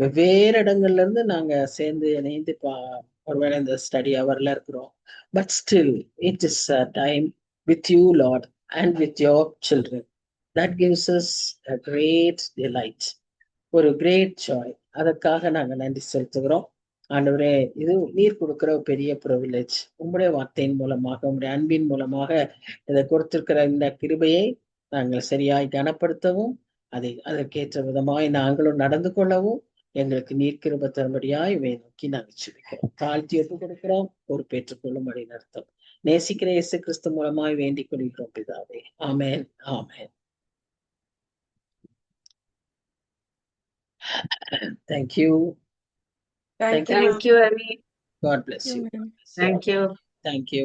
Speaker 1: வெவ்வேறு இடங்கள்ல இருந்து நாங்க சேர்ந்து இணைந்து ஒருவேளை இந்த ஸ்டடி ஹவர்ல இருக்கிறோம். But still it is a time with you Lord and with your children. That gives us a great delight, ஒரு கிரேட் ஜாய். அதற்காக நாங்க நன்றி செலுத்துகிறோம். ஆண்டவரே, இது நீர் கொடுக்கிற ஒரு பெரிய ப்ரிவிலேஜ். உங்களுடைய வார்த்தையின் மூலமாக, உங்களுடைய அன்பின் மூலமாக இதை கொடுத்திருக்கிற இந்த கிருபையை நாங்கள் சரியாய் கனப்படுத்தவும், அதற்கேற்ற விதமாய் நாங்களும் நடந்து கொள்ளவும் எங்களுக்கு நீர் கிருபை தரும்படியாய் நோக்கி நாங்கள் சுபிக்கிறோம். தாழ்த்தி ஒப்பு கொடுக்கிறோம், பொறுப்பேற்றுக் கொள்ளும்படி நடத்தும். நேசிக்கிற இயேசு கிறிஸ்து மூலமாய் வேண்டிக் கொள்கிறோம் பிதாவே. ஆமென், ஆமென். Thank you.
Speaker 2: Thank you.
Speaker 3: Thank you, Abby.
Speaker 1: God bless you.
Speaker 2: Amen.
Speaker 3: Thank you.
Speaker 1: Thank you.